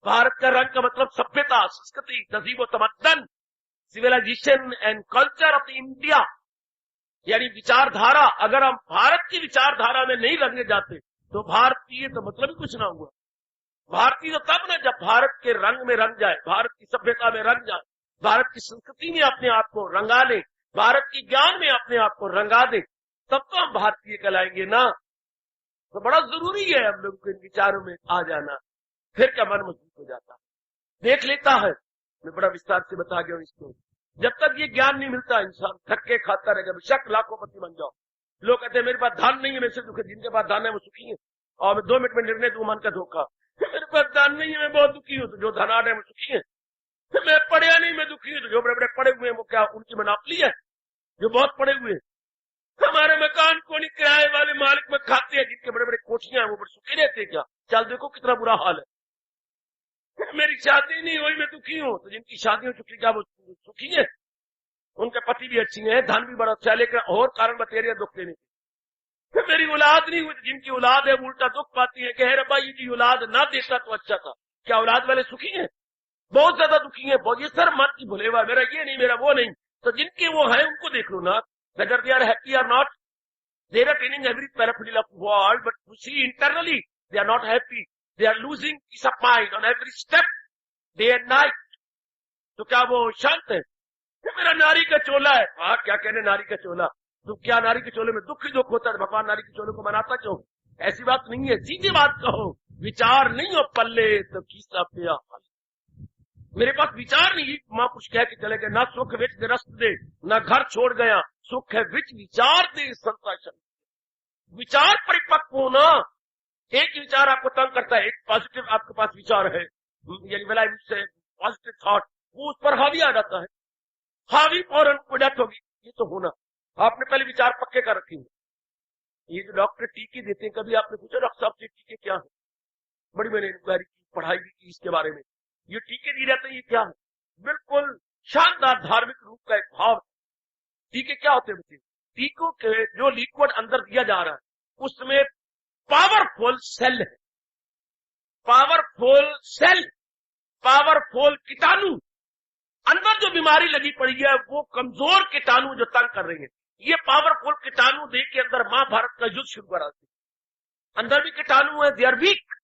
भारत का रंग का मतलब सभ्यता, संस्कृति, तहजीब व तमद्दन, civilization and culture of India, यानी विचारधारा। अगर हम भारत की विचारधारा में नहीं रंगे जाते तो भारतीय तो मतलब ही कुछ ना हुआ। भारतीय तो तब ना जब भारत के रंग में रंग जाए, भारत की सभ्यता में रंग जाए, भारत की संस्कृति में अपने आप को रंगा ले, भारत की ज्ञान में अपने आप को रंगा दे, तब तो हम भारतीय कहलाएंगे ना। तो बड़ा जरूरी है हम लोगों को इन विचारों में आ जाना, फिर क्या मन मजबूत हो जाता है, देख लेता है। मैं बड़ा विस्तार से बता गया हूं इसको। जब तक ये ज्ञान नहीं मिलता इंसान थक्के खाता रहेगा, बेशक लाखोंपति बन जाओ। लोग कहते हैं मेरे पास धन नहीं है, मेरे से दुखी। जिनके पास धन है वो सुखी है, और मैं 2 मिनट में निर्णय दूं मन का धोखा, मेरे पास धन नहीं है मैं बहुत दुखी हूं, तो जो धनाढ़ है वो सुखी है। मैं पढ़िया नहीं मैं दुखी हूं, तो जो बड़े बड़े पढ़े हुए हैं वो क्या उनकी मनापली है, जो बहुत पढ़े हुए हैं। हमारे मकान को नहीं किराए वाले मालिक में खाते हैं, जिनके बड़े बड़े कोठियां हैं वो बड़े सुखी रहते हैं क्या? चल देखो कितना बुरा हाल है। मेरी शादी नहीं हुई मैं दुखी हूं, तो जिनकी शादी हो चुकी क्या वो सुखी है? उनके पति भी अच्छी है, धन भी बड़ा अच्छा है, लेकिन और कारण बतेरिया दुख देने की। मेरी औलाद नहीं हुई, तो जिनकी औलाद है वो उल्टा दुख पाती है, कह रहा ये जी औलाद ना देता तो अच्छा था। क्या औलाद वाले सुखी हैं? बहुत ज्यादा दुखी है, बहुत। ये सर मन की भुले हुआ, मेरा ये नहीं, मेरा वो नहीं। तो जिनके वो है उनको देख लो ना, whether they are happy or not, they are attaining every peripheral of world, but you see internally they are not happy. They are losing peace of mind on every step, day and night. तो क्या वो शांत है? मेरा नारी का चोला है। हाँ, क्या कहने नारी का चोला? तो क्या नारी के चोले में दुख ही दुख होता है? भगवान नारी के चोले को मनाता क्यों? ऐसी बात नहीं है, सीधी बात कहो। विचार नहीं हो पल्ले तो किसा पिया। मेरे पास विचार नहीं, मां कुछ कह के चले गए, ना सुख विच रस्त दे, ना घर छोड़ गया, सुख है विच विचार दे संताशन। विचार परिपक्व होना। एक विचार आपको तंग करता है, एक पॉजिटिव आपके पास विचार है, यानी पॉजिटिव थॉट, वो उस पर हावी आ जाता है, हावी फौरन कोई डेथ होगी, ये तो होना। आपने पहले विचार पक्के कर रखेंगे। ये जो डॉक्टर टीके देते हैं, कभी आपने पूछा डॉक्टर साहब टीके क्या है? बड़ी मैंने इंक्वायरी की, पढ़ाई भी की इसके बारे में। ये टीके दिए जाते हैं, ये क्या है? बिल्कुल शानदार धार्मिक रूप का एक भाव। टीके क्या होते हैं? टीकों के जो लिक्विड अंदर दिया जा रहा है उसमें पावरफुल सेल है, पावरफुल सेल, पावरफुल कीटाणु। अंदर जो बीमारी लगी पड़ी है वो कमजोर कीटाणु जो तंग कर रही है, ये पावरफुल कीटाणु दे के अंदर महाभारत का युद्ध शुरू करा दी। अंदर भी कीटाणु है, दे आर वीक,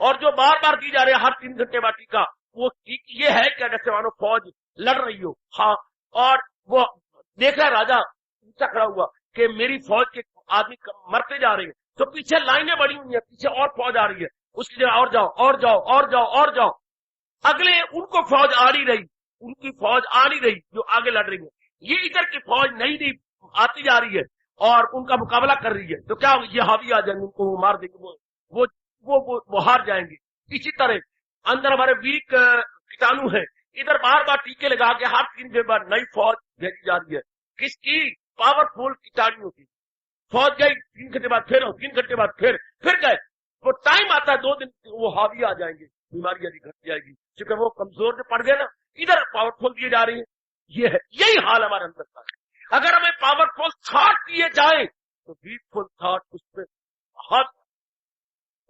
और जो बार बार दी जा रहे हैं हर 3 घंटे बाद टीका, वो ये है क्या जैसे मानो फौज लड़ रही हो। हाँ, और वो देख रहा राजा ऊंचा खड़ा हुआ कि मेरी फौज के आदमी मरते जा रहे हैं, तो पीछे लाइनें बड़ी हुई है, पीछे और फौज आ रही है, उसकी जगह और जाओ और जाओ और जाओ और जाओ। अगले उनको फौज आ नहीं रही, उनकी फौज आ नहीं रही जो आगे लड़ रही है, ये इधर की फौज नई आती जा रही है और उनका मुकाबला कर रही है। तो क्या ये हावी आ जाएंगे, उनको वो मार देंगे, वो हार जाएंगे। इसी तरह अंदर हमारे वीक कीटाणु है, इधर बार बार टीके लगा के हर 3 दिन बाद नई फौज भेजी जा रही है। किसकी? पावरफुल कीटाणुओं की। फौज गई, 3 घंटे बाद फिर, 3 घंटे बाद फिर गए। वो टाइम आता है 2 दिन वो हावी आ जाएंगे, बीमारी यदि घट जाएगी, क्योंकि वो कमजोर जो पड़ गए ना, इधर पावरफुल दिए जा रही है। ये है, यही हाल हमारे अंदर का है। अगर हमें पावरफुल थॉट दिए जाए तो वीकफुल थॉट उस पर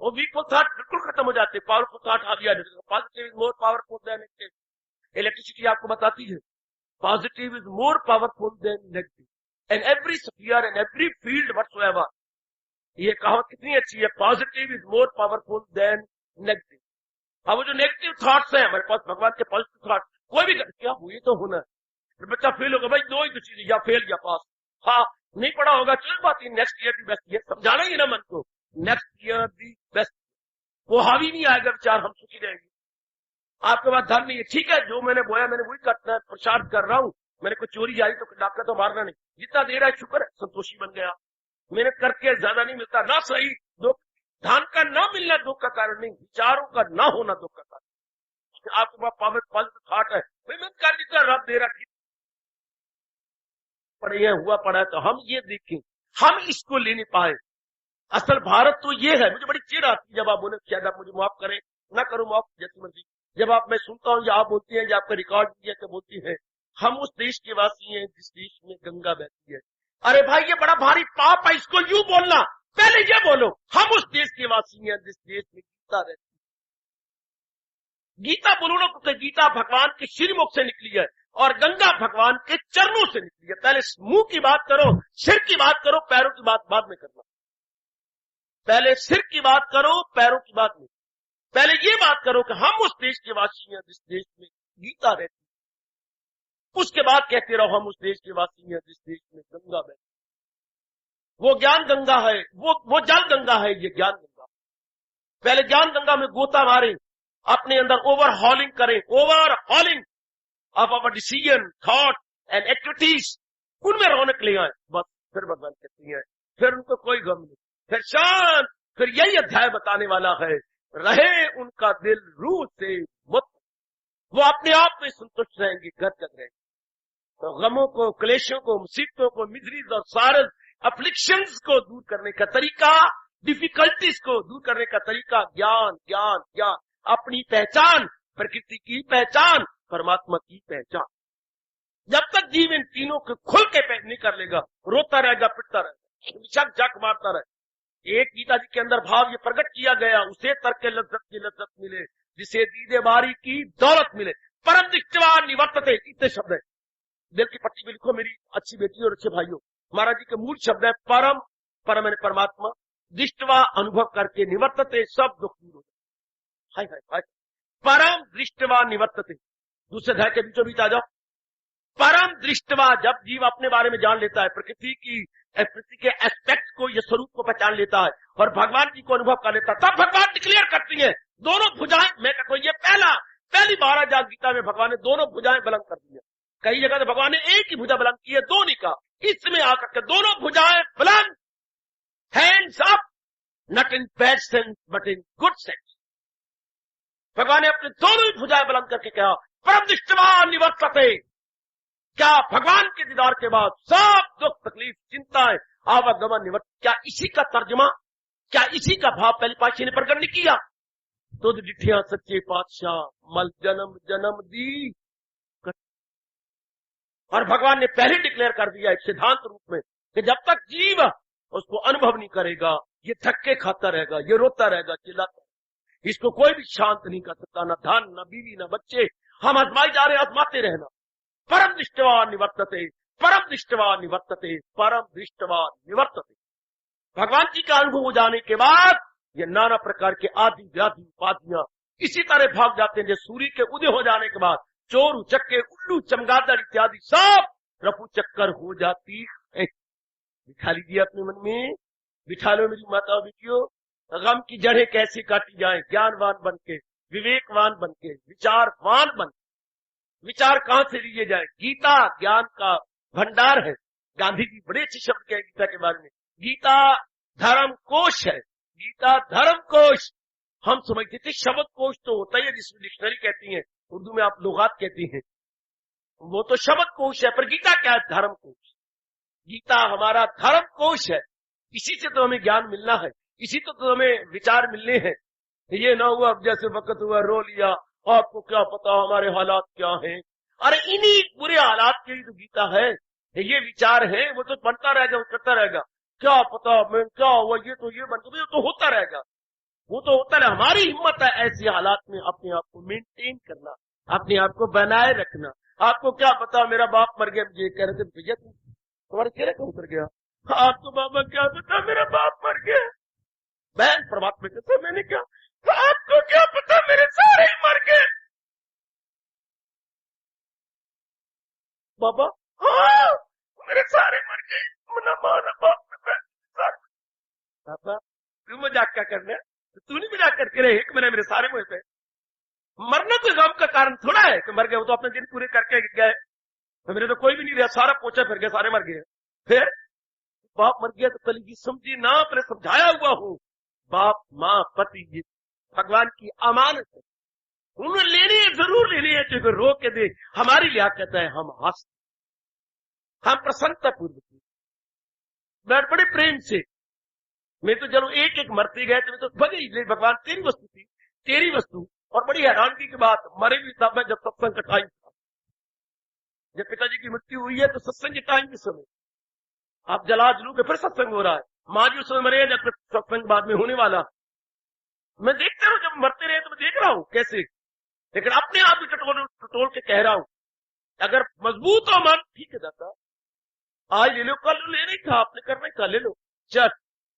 वो वीकफुल थॉट बिल्कुल खत्म हो जाते, पावरफुल थॉट हावी आ जाते। Positive is more powerful than negative. Electricity आपको बताती है positive is more powerful than negative in every sphere in every field whatsoever. ये कहावत कितनी अच्छी है, positive is more powerful than negative. अब वो जो नेगेटिव थॉट्स हैं हमारे पास, भगवान के पॉजिटिव थॉट, कोई भी क्या हुई तो होना है, बच्चा फेल होगा भाई, 2 ही तो चीजें, या फेल या पास। हाँ नहीं पढ़ा होगा चल बात, नेक्स्ट ईयर भी बेस्ट ईयर, समझाना ही ना मन को, नेक्स्ट ईयर भी बेस्ट। वो हावी नहीं आएगा विचार, हम सुखी रहेंगे। आपके पास धन नहीं है, ठीक है, जो मैंने बोया मैंने वही करना है, प्रसाद कर रहा हूं, मैंने कोई चोरी आई तो डॉक्टर तो मारना नहीं, जितना दे रहा है शुक्र है, संतोषी बन गया। मेहनत करके ज्यादा नहीं मिलता ना, सही दुख, धन का ना मिलना दुख का कारण नहीं, विचारों का ना होना दुख का कारण। आपके पास पावर पॉजिटिव थॉट है, मेहनत कर जितना रब दे रहा, पड़े हैं हुआ पड़ा है, तो हम ये देखें, हम इसको ले नहीं पाए। असल भारत तो ये है। मुझे बड़ी चिढ़ आती है जब आप बोले शायद आप मुझे माफ करें, ना करो माफ जैसी मर्जी, जब आप मैं सुनता हूँ या आप बोलती हैं, या आपका रिकॉर्ड दिया तो बोलती है हम उस देश के वासी हैं जिस देश में गंगा बहती है। अरे भाई ये बड़ा भारी पाप है इसको यूं बोलना, पहले ये बोलो हम उस देश के वासी हैं जिस देश में गीता रहती है। गीता बोलो ना, क्योंकि गीता भगवान के श्रीमुख से निकली है और गंगा भगवान के चरणों से निकली है। पहले मुंह की बात करो, सिर की बात करो, पैरों की बात बाद में करना। पहले सिर की बात करो, पैरों की बात नहीं। पहले ये बात करो कि हम उस देश के वासी हैं जिस देश में गीता रहती है, उसके बाद कहते रहो हम उस देश के वासी हैं जिस देश में गंगा बहती है। वो ज्ञान गंगा है, वो जल गंगा है, ये ज्ञान गंगा। पहले ज्ञान गंगा में गोता मारे, अपने अंदर ओवरहॉलिंग करें, overhauling of our decision, thought and activities, उनमें रौनक ले आए। बस फिर भगवान कहती है, फिर उनको कोई गम नहीं, फिर शांत। फिर यही अध्याय बताने वाला है, रहे उनका दिल रूह से मुक्त, वो अपने आप में संतुष्ट रहेंगे, गदगद रहेंगे। तो गमों को, क्लेशों को, मुसीबतों को, मिजरीज और सारे अफ्लिक्शंस को दूर करने का तरीका, डिफिकल्टीज को दूर करने का तरीका ज्ञान, ज्ञान, ज्ञान। अपनी पहचान, प्रकृति की पहचान, परमात्मा की पहचान। जब तक जीव इन तीनों को खुल के नहीं कर लेगा, रोता रहेगा, पिटता रहेगा, झक झक मारता रहेगा। एक गीता जी के अंदर भाव ये प्रकट किया गया, उसे तर्क के लज्जत की लज्जत मिले, जिसे दीदे बारी की दौलत मिले, परम दृष्टवा निवर्तते, इतने शब्द है। दिल की पट्टी भी लिखो मेरी अच्छी बेटी और अच्छे भाइयों, महाराज जी के मूल शब्द है परम, परम यानी परमात्मा, दृष्टवा अनुभव करके, निवर्तते सब दुख दूर हो जाए। हाय हाय हाय, परम दृष्टवा निवर्तते। दूसरे अध्याय के बीचों बीच आ जाओ। परम दृष्टवा, जब जीव अपने बारे में जान लेता है, प्रकृति के एस्पेक्ट को, ये स्वरूप को पहचान लेता है और भगवान जी को अनुभव कर लेता है, तब भगवान डिक्लेयर करती है दोनों भुजाएं, मैं कहता हूं ये पहली बार आज गीता में भगवान ने दोनों भुजाएं बुलंद कर दी है। कई जगह तो भगवान ने एक ही भुजा बुलंद की है, दो नहीं कहा। इसमें आकर के दोनों भुजाएं बुलंद, hands up, not in bad sense but in good sense. भगवान ने अपने दोनों ही भुजाएं बुलंद करके कहा परम दृष्टवा निवर्तते। क्या भगवान के दीदार के बाद सब दुख, तकलीफ, चिंताएं, आवागमन निवर्त, क्या इसी का तर्जमा, क्या इसी का भाव पहली पातशाही ने प्रकट नहीं किया? तो डिठिया सच्चे पातशाह मल जन्म जन्म दी। और भगवान ने पहले डिक्लेयर कर दिया एक सिद्धांत रूप में कि जब तक जीव उसको अनुभव नहीं करेगा, ये धक्के खाता रहेगा, ये रोता रहेगा, चिल्लाता रहेगा, इसको कोई भी शांत नहीं कर सकता, न धन, न बीवी, न बच्चे। हम आजमाए जा रहे, आजमाते रहना। परम दृष्टवा निवर्तते, परम दृष्टवा निवर्तते, परम दृष्टवा निवर्तते। भगवान जी का अनुभव हो जाने के बाद ये नाना प्रकार के आदि व्याधि उपाधियां इसी तरह भाग जाते हैं, जैसे सूर्य के उदय हो जाने के बाद चोर, उचक्के, उल्लू, चमगादड़ इत्यादि सब रफू चक्कर हो जाती है। बिठा लीजिए अपने मन में, बिठा लो मेरी माता बेटियों, गम की जड़ें कैसे काटी जाए, ज्ञानवान बन के, विवेकवान बन के, विचारवान बन के। विचार कहां से लिए जाए? गीता ज्ञान का भंडार है। गांधी जी बड़े अच्छे शब्द कहे गीता के बारे में, गीता धर्म कोश है, गीता धर्म कोश। हम समझते थे शब्द कोश तो होता ही है जिसमें डिक्शनरी कहती है, उर्दू में आप लुगात कहती हैं, वो तो शब्द कोश है, पर गीता क्या है? धर्म कोश। गीता हमारा धर्म कोश है। इसी से तो हमें ज्ञान मिलना है, इसी तो हमें विचार मिलने हैं। ये ना हुआ अब जैसे वक्त हुआ रो लिया, आपको क्या पता हमारे हालात क्या हैं। अरे इन्हीं बुरे हालात के लिए तो गीता है। ये विचार है वो तो बनता रहेगा, करता रहेगा। क्या पता मैं क्या हुआ, ये तो ये बन गया, तो होता रहेगा, वो तो होता है। हमारी हिम्मत है ऐसे हालात में अपने आप को मेंटेन करना, अपने आप को बनाए रखना। आपको क्या पता मेरा बाप मर गया, मुझे कह रहे थे भैया तुम्हारे चेहरे कहाँ उतर गया। आपको बाबा क्या पता मेरा बाप मर गया। बहन परमात्मा कहते मैंने क्या, आपको क्या पता मेरे सारे ही मर गए। बाबा हाँ मेरे सारे मर गए, मना माना बाप बाबा तू मजाक क्या करना है, तू नहीं मजाक करके रहे कि मेरे सारे मुझे पे। मरना कोई गम का कारण थोड़ा है कि मर गए, वो तो अपने दिन पूरे करके गए। तो मेरे तो कोई भी नहीं रहा, सारा पोछा फिर गया, सारे मर गए। फिर बाप मर गया तो कल की समझी ना, अपने समझाया हुआ हूं। बाप माँ पति ये भगवान की अमानत है, उन्हें लेनी है, जरूर लेनी है, क्योंकि रो के दे हमारी लियाकत है। हम हंस, हम प्रसन्नता पूर्वक बड़े प्रेम से। मैं तो चलो एक एक मरते गए तो मैं तो भगे, भगवान तेरी वस्तु थी, तेरी वस्तु। और बड़ी हैरानगी की बात, मरे भी तब मैं जब सत्संग का टाइम था। जब पिताजी की मृत्यु हुई है तो सत्संग के टाइम के समय आप जला जलू के फिर सत्संग हो रहा है। माँ जी उस समय मरे, जब सत्संग बाद में होने वाला। मैं देखता हूँ जब मरते रहे तो मैं देख रहा हूँ कैसे, लेकिन अपने आप भी टटोल के कह रहा हूँ अगर मजबूत हो मन, ठीक है दादा आज ले लो, कल ले नहीं था आपने करना था, ले लो चल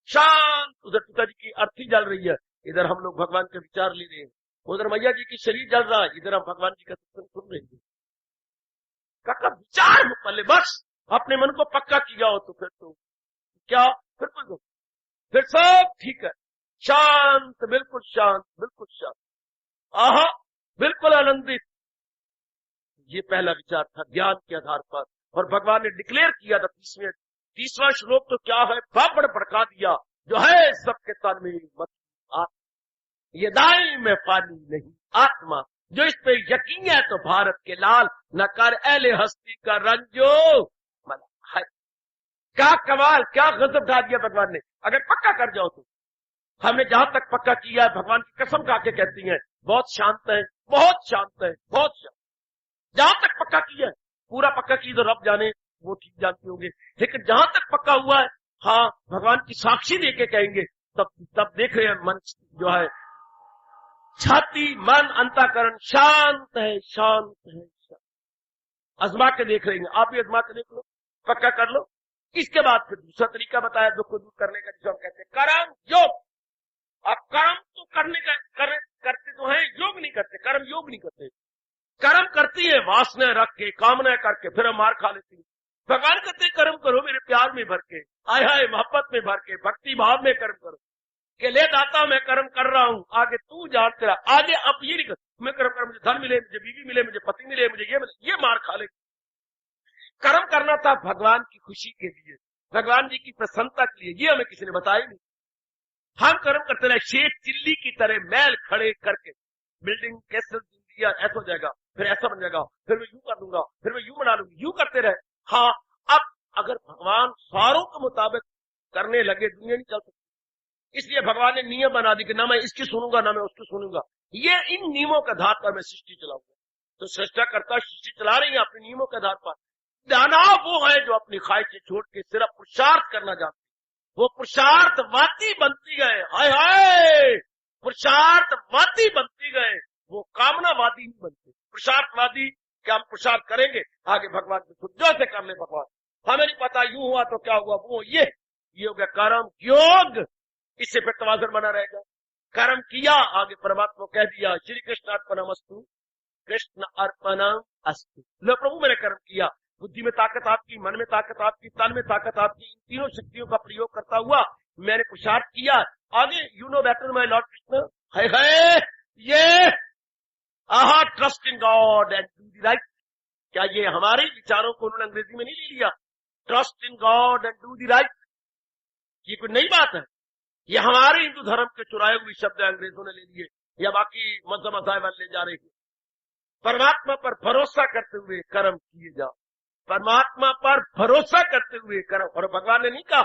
शांत। उधर पिताजी की अर्थी जल रही है, इधर हम लोग भगवान के विचार ले रहे हैं। उधर मैया जी की शरीर जल रहा है, इधर हम भगवान जी का सत्संग सुन रहे हैं। काका विचार हो पहले, बस अपने मन को पक्का किया हो तो फिर तो क्या, फिर कोई फिर सब ठीक है। शांत, बिल्कुल शांत, बिल्कुल शांत, आहा बिल्कुल आनंदित। ये पहला विचार था ज्ञान के आधार पर। और भगवान ने डिक्लेयर किया था 30वां श्लोक तो क्या है, बाबड़ भड़का दिया, जो है सबके तन में मत आत्मा, ये दाई में पानी नहीं आत्मा, जो इस पे यकीन है तो भारत के लाल, न कर एले हस्ती का रंजो मला है। क्या कमाल, क्या गजब ढा दिया भगवान ने। अगर पक्का कर जाओ तो, हमने जहां तक पक्का किया है, भगवान की कसम खा के कहती है बहुत शांत है, बहुत शांत है, बहुत शांत। जहां तक पक्का किया है, पूरा पक्का की तो रब जाने, वो ठीक जानते होंगे, लेकिन जहां तक पक्का हुआ है, हाँ भगवान की साक्षी देके कहेंगे, तब देख रहे हैं मन जो है, छाती मन अंतःकरण शांत है, शांत है, शांत। आजमा के देख रहे हैं, आप भी आजमा के देख लो, पक्का कर लो। इसके बाद फिर दूसरा तरीका बताया दुख को दूर करने का, जिसे हम कहते हैं कर्म योग। आप कर्म तो करते तो हैं, योग नहीं करते, कर्म योग नहीं करते। कर्म करती है वासना रख के, कामना करके, फिर हम मार खा लेती है। भगवान कहते हैं कर्म करो मेरे प्यार में भर के, आय हाय मोहब्बत में भर के, भक्ति भाव में कर्म करो कि ले दाता मैं कर्म कर रहा हूं, आगे तू जान तेरा। आगे आप ये नहीं कर, मैं कर्म कर, मुझे धन मिले, मुझे बीवी मिले, मुझे पति मिले, मुझे ये मिले, ये मार खा ले। कर्म करना था भगवान की खुशी के लिए, भगवान जी की प्रसन्नता के लिए, ये हमें किसी ने बताया नहीं। हम कर्म करते रहे शेख चिल्ली की तरह मैल खड़े करके, बिल्डिंग कैसे दिया ऐसा हो जाएगा, फिर ऐसा बन जाएगा, फिर मैं यूं कर दूंगा, फिर मैं यूं बना लूंगी, यूं करते रहे। हाँ अब अगर भगवान सारों के मुताबिक करने लगे, दुनिया नहीं चल सकती। इसलिए भगवान ने नियम बना दी कि ना मैं इसकी सुनूंगा ना मैं उसकी सुनूंगा। ये इन नियमों के आधार पर मैं सृष्टि चलाऊंगा। तो सृष्टिकर्ता सृष्टि चला रही है अपने नियमों के आधार पर। दानव वो है जो अपनी ख्वाहिशें छोड़ के सिर्फ पुरुषार्थ करना जानते, वो पुरुषार्थवादी बनती गए। हाय हाय, पुरुषार्थवादी बनती गए, वो कामनावादी नहीं बनते। पुरुषार्थवादी क्या हम पुरुषार्थ करेंगे, आगे भगवान की खुद से कर ले भगवान, हमें नहीं पता यूं हुआ तो क्या हुआ, वो ये हो गया कर्म योग। इससे फिर तवाज़ुन बना रहेगा। कर्म किया, आगे परमात्मा कह दिया श्री कृष्ण अर्पणमस्तु, कृष्ण अर्पणम अस्तु। लो प्रभु मैंने कर्म किया, बुद्धि में ताकत आपकी, मन में ताकत आपकी, तन में ताकत आपकी, इन तीनों शक्तियों का प्रयोग करता हुआ मैंने पुरुषार्थ किया। आगे you know better my Lord Krishna, है ये आहा trust in God and do the right. क्या ये हमारे विचारों को उन्होंने अंग्रेजी में नहीं ले लिया, trust in God and do the right. ये कोई नई बात है, ये हमारे हिंदू धर्म के चुराए हुए शब्द अंग्रेजों ने ले लिए, या बाकी मजहब मज़ाहिब वाले ले जा रहे हैं। परमात्मा पर भरोसा करते हुए कर्म किए जाओ, परमात्मा पर भरोसा करते हुए कर्म। और भगवान ने नहीं कहा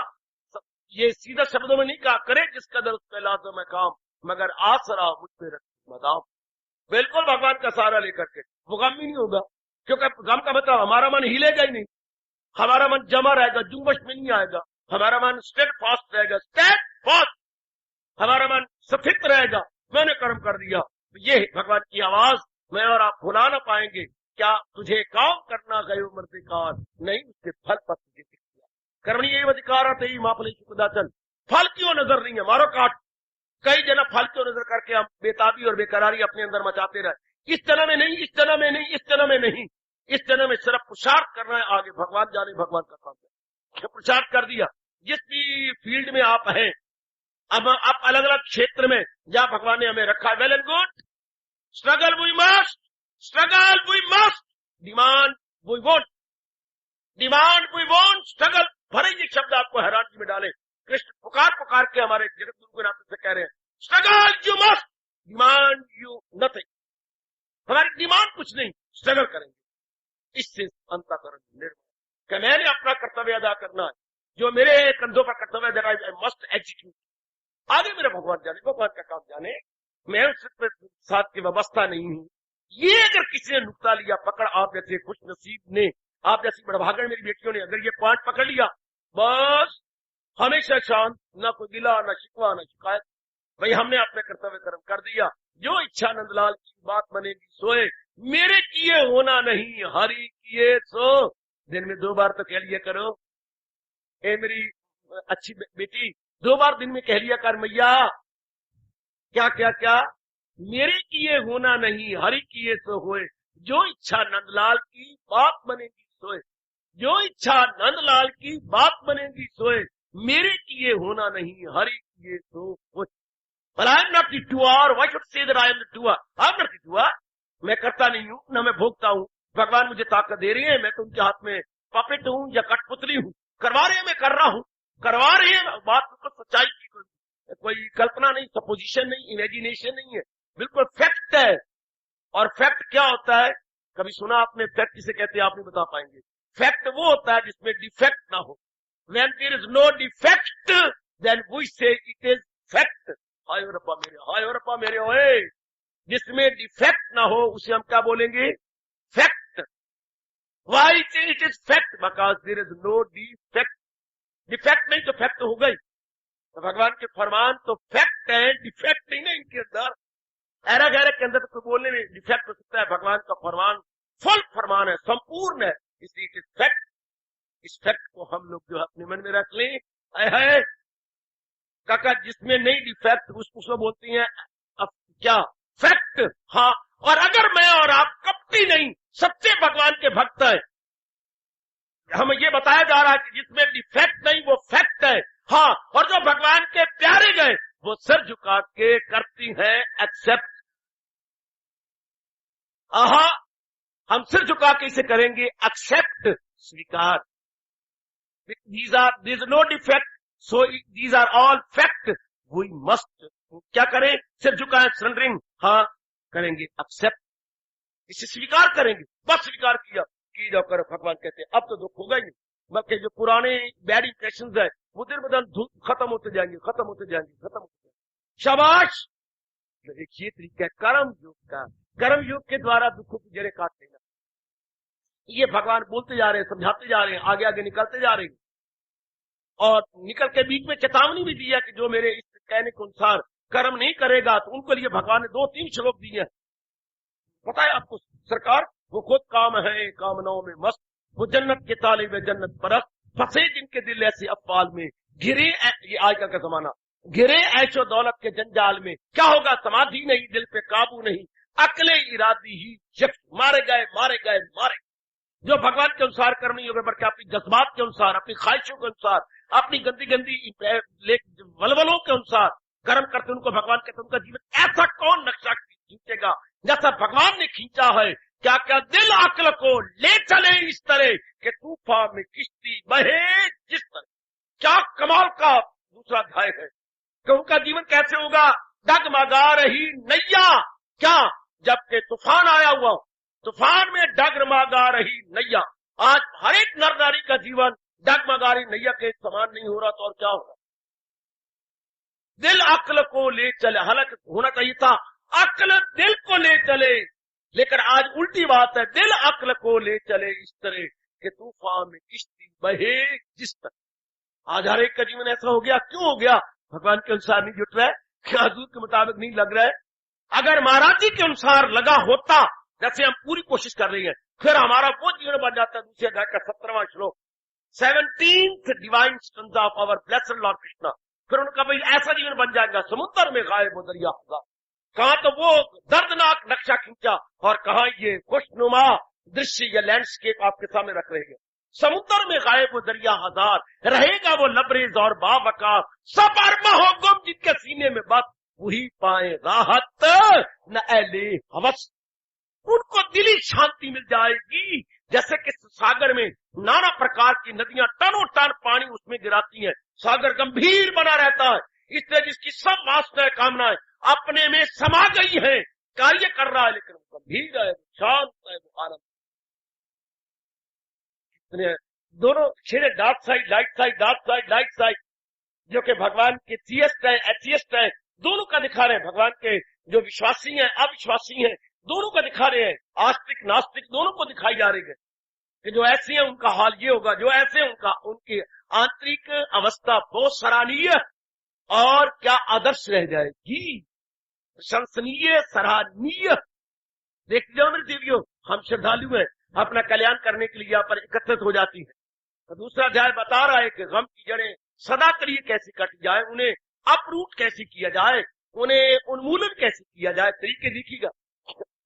ये सीधा शब्दों में नहीं कहा, करे जिस कदर उस पे लाजम है काम, मगर आसरा मुझ पे रख मदाम। बिल्कुल भगवान का सहारा लेकर के वो गम ही नहीं होगा, क्योंकि गम का मतलब हमारा मन हिलेगा ही नहीं, हमारा मन जमा रहेगा, जुम्बश में नहीं आएगा, हमारा मन स्टेट फास्ट रहेगा, स्टेट फास्ट, हमारा मन सफित रहेगा, मैंने कर्म कर दिया। तो ये भगवान की आवाज मैं और आप भुला ना पाएंगे। क्या तुझे काम करना गए मर्दिकार, नहीं उसके फल पर तुझे दिया। करनी यही अधिकार आते ही माफले खुदाचल, फल क्यों नजर नहीं है, मारो काट। कई जना फल क्यों नजर करके हम बेताबी और बेकरारी अपने अंदर मचाते रहे, इस जन्म में नहीं, इस जन्म में नहीं, इस जन्म में नहीं, इस जन्म में सिर्फ पुरुषार्थ करना है, आगे भगवान जाने भगवान का काम है। पुरुषार्थ कर दिया, जिस भी फील्ड में आप हैं, अब आप अलग अलग क्षेत्र में जहां भगवान ने हमें रखा है, well and good, struggle we must, struggle we must, demand we won't, demand we won't, struggle. भले ये शब्द आपको हैरानगी में डाले, कृष्ण पुकार पुकार के हमारे जगत गुरु के नाते से कह रहे हैं, struggle you must, demand you nothing. हमारी डिमांड कुछ नहीं, स्ट्रगल करेंगे, इससे अंतःकरण निर्मल, कि मैंने अपना कर्तव्य अदा करना है, जो मेरे कंधों पर कर्तव्य अदा, आई मस्ट एग्जीक्यूट। आगे मेरा भगवान जाने, भगवान का काम जाने, मैं उसके साथ की व्यवस्था नहीं हूं। ये अगर किसी ने नुकता लिया पकड़, आप जैसे खुश नसीब ने, आप जैसी बड़भागन मेरी बेटियों ने अगर ये पॉइंट पकड़ लिया, बस हमेशा शांत, ना कोई गिला, ना शिकवा, ना शिकायत, भाई हमने अपने कर्तव्य कर्म कर दिया, जो इच्छा नंदलाल की बात बनेगी सोए, मेरे किए होना नहीं, हरि किए सो। दिन में 2 बार तो कह लिया करो, ए मेरी अच्छी बेटी, 2 बार दिन में कह लिया कर मैया, क्या क्या क्या, मेरे किए होना नहीं, हरि किए सो होए, जो इच्छा नंदलाल की बात बनेगी सोए, जो इच्छा नंदलाल की बात बनेगी सोए, मेरे किए होना नहीं, हरि किए सो होए। But I am not the doer. Why should say that I am the doer? I am not the doer. मैं करता नहीं हूं, न मैं भोगता हूं। भगवान मुझे ताकत दे रही है, मैं तो उनके हाथ में पपेट हूं या कठपुतली हूं। करवा रहे हैं, मैं कर रहा हूं, करवा रहे हैं। बात बिल्कुल सच्चाई की, कोई कल्पना नहीं, सपोजिशन नहीं, इमेजिनेशन नहीं है, बिल्कुल फैक्ट है। और फैक्ट क्या होता है, कभी सुना आपने फैक्ट किसे कहते हैं, आप नहीं बता पाएंगे। फैक्ट वो होता है जिसमें डिफेक्ट ना हो। When there is no defect, then we say it is fact. हाय और अप्पा मेरे, हाय और अप्पा मेरे ओए, जिसमें डिफेक्ट ना हो उसे हम क्या बोलेंगे, fact. Why it is fact, because there is no defect. Defect नहीं तो फैक्ट हो गई। तो भगवान के फरमान तो फैक्ट है, डिफेक्ट नहीं ना इनके अंदर। ऐरा गैरा के अंदर तो बोलने में डिफेक्ट हो सकता है, भगवान का फरमान फुल फरमान है, संपूर्ण है, इसलिए इट इज फैक्ट। इस फैक्ट को हम लोग जो अपने मन में रख लें, है काका, जिसमें नहीं डिफेक्ट उसको बोलती हैं अब क्या, फैक्ट। हाँ, और अगर मैं और आप कपटी नहीं, सच्चे भगवान के भक्त हैं, हमें ये बताया जा रहा है कि जिसमें डिफेक्ट नहीं वो फैक्ट है। हाँ, और जो भगवान के प्यारे गए वो सिर झुका के करती हैं एक्सेप्ट। आहा, हम सिर झुका के इसे करेंगे एक्सेप्ट, स्वीकार। These no defect, so these are all fact, we must क्या करें, सिर झुकाएं, सरेंडरिंग, हाँ करेंगे एक्सेप्ट, इसे स्वीकार करेंगे। बस स्वीकार किया, की जाओ करो। भगवान कहते हैं अब तो दुख होगा ही नहीं, बल्कि जो पुराने बैड इंप्रेशन है वो दिन ब दिन खत्म होते जाएंगे, खत्म होते जाएंगे, खत्म होते जाएंगे। शाबाश। एक ये तरीका है कर्म योग का, कर्म योग के द्वारा दुखों की जड़ें काट लेना। ये भगवान बोलते जा रहे हैं, समझाते जा रहे हैं, आगे आगे निकलते जा रहे हैं। और निकल के बीच में चेतावनी भी दी है कि जो मेरे इस कहने के अनुसार कर्म नहीं करेगा तो उनको लिए भगवान ने 2-3 श्लोक दिए हैं। पता है आपको सरकार, वो खुद काम है कामनाओं में मस्त, वो जन्नत के ताले में जन्नत परस्त, फंसे जिनके दिल ऐसे अफवाल में, घिरे ये आजकल का जमाना, घिरे ऐशो दौलत के जंजाल में, क्या होगा समाधि नहीं, दिल पे काबू नहीं, अकले इरादी ही शख्स, मारे गए मारे गए मारे। जो भगवान के अनुसार कर्म नहीं होगा, बल्कि अपनी जज्बात के अनुसार, अपनी ख्वाहिशों के अनुसार, अपनी गंदी गंदी वलवलों के अनुसार कर्म करते, उनको भगवान कहते उनका जीवन ऐसा कौन नक्शा खींचेगा जैसा भगवान ने खींचा है। क्या क्या दिल अक्ल को ले चले इस तरह कि तूफान में किश्ती बहे जिस तरह। क्या कमाल का दूसरा अध्याय है कि उनका जीवन कैसे होगा, डगमगा रही नैया, क्या जबकि तूफान आया हुआ, तूफान में डगमगा रही नैया। आज हर एक नर नारी का जीवन डगमगा रही नैया के समान नहीं हो रहा तो और क्या होगा। दिल अक्ल को ले चले, हालांकि होना चाहिए था अक्ल दिल को ले चले, लेकिन आज उल्टी बात है, दिल अक्ल को ले चले इस तरह कि तूफान में किश्ती बहे जिस तरह। आज हर एक का जीवन ऐसा हो गया, क्यों हो गया? भगवान के अनुसार नहीं जुट रहा है, हजूर के मुताबिक नहीं लग रहा है। अगर महाराज जी के अनुसार लगा होता, जैसे हम पूरी कोशिश कर रही हैं, फिर हमारा वो जीवन बन जाता है। दूसरे अध्याय का 17वां श्लोक, 17th divine stanza of our blessed Lord Krishna. फिर उनका भाई ऐसा जीवन बन जाएगा, समुद्र में गायब हो दरिया होगा। कहां तो वो दर्दनाक नक्शा खींचा और कहां ये खुशनुमा दृश्य, ये लैंडस्केप आपके सामने रख रहे हैं। समुद्र में गायब वो दरिया हजार, रहेगा वो लबरेज और बावकार, सब अरमा हो गुम जिनके सीने में बात, वही पाए राहत न अहले हवस। उनको दिली शांति मिल जाएगी, जैसे कि सागर में नाना प्रकार की नदियां टनों टन पानी उसमें गिराती हैं, सागर गंभीर बना रहता है। इसलिए जिसकी सब वासनाएं कामनाएं अपने में समा गई है, कार्य कर रहा है, लेकिन वो गंभीर है, शांत है, वो आनंद। दोनों छेड़े dark side light side, dark side light side, जो कि भगवान के थियस्ट है एथियस्ट है, दोनों का दिखा रहे हैं। भगवान के जो विश्वासी हैं अविश्वासी हैं, दोनों का दिखा रहे हैं। आस्तिक नास्तिक दोनों को दिखाई जा रही है कि जो ऐसे हैं उनका हाल ये होगा, जो ऐसे हैं उनकी आंतरिक अवस्था बहुत सराहनीय और क्या आदर्श रह जाएगी, प्रशंसनीय सराहनीय। देख लो मेरे देवियों, हम श्रद्धालु हैं, अपना कल्याण करने के लिए यहाँ पर एकत्रित हो जाती है। तो दूसरा अध्याय बता रहा है कि गम की जड़ें सदा के लिए कैसी कट जाए, उन्हें अपरूट कैसे किया जाए, उन्हें उन्मूलन कैसे किया जाए, तरीके दिखेगा।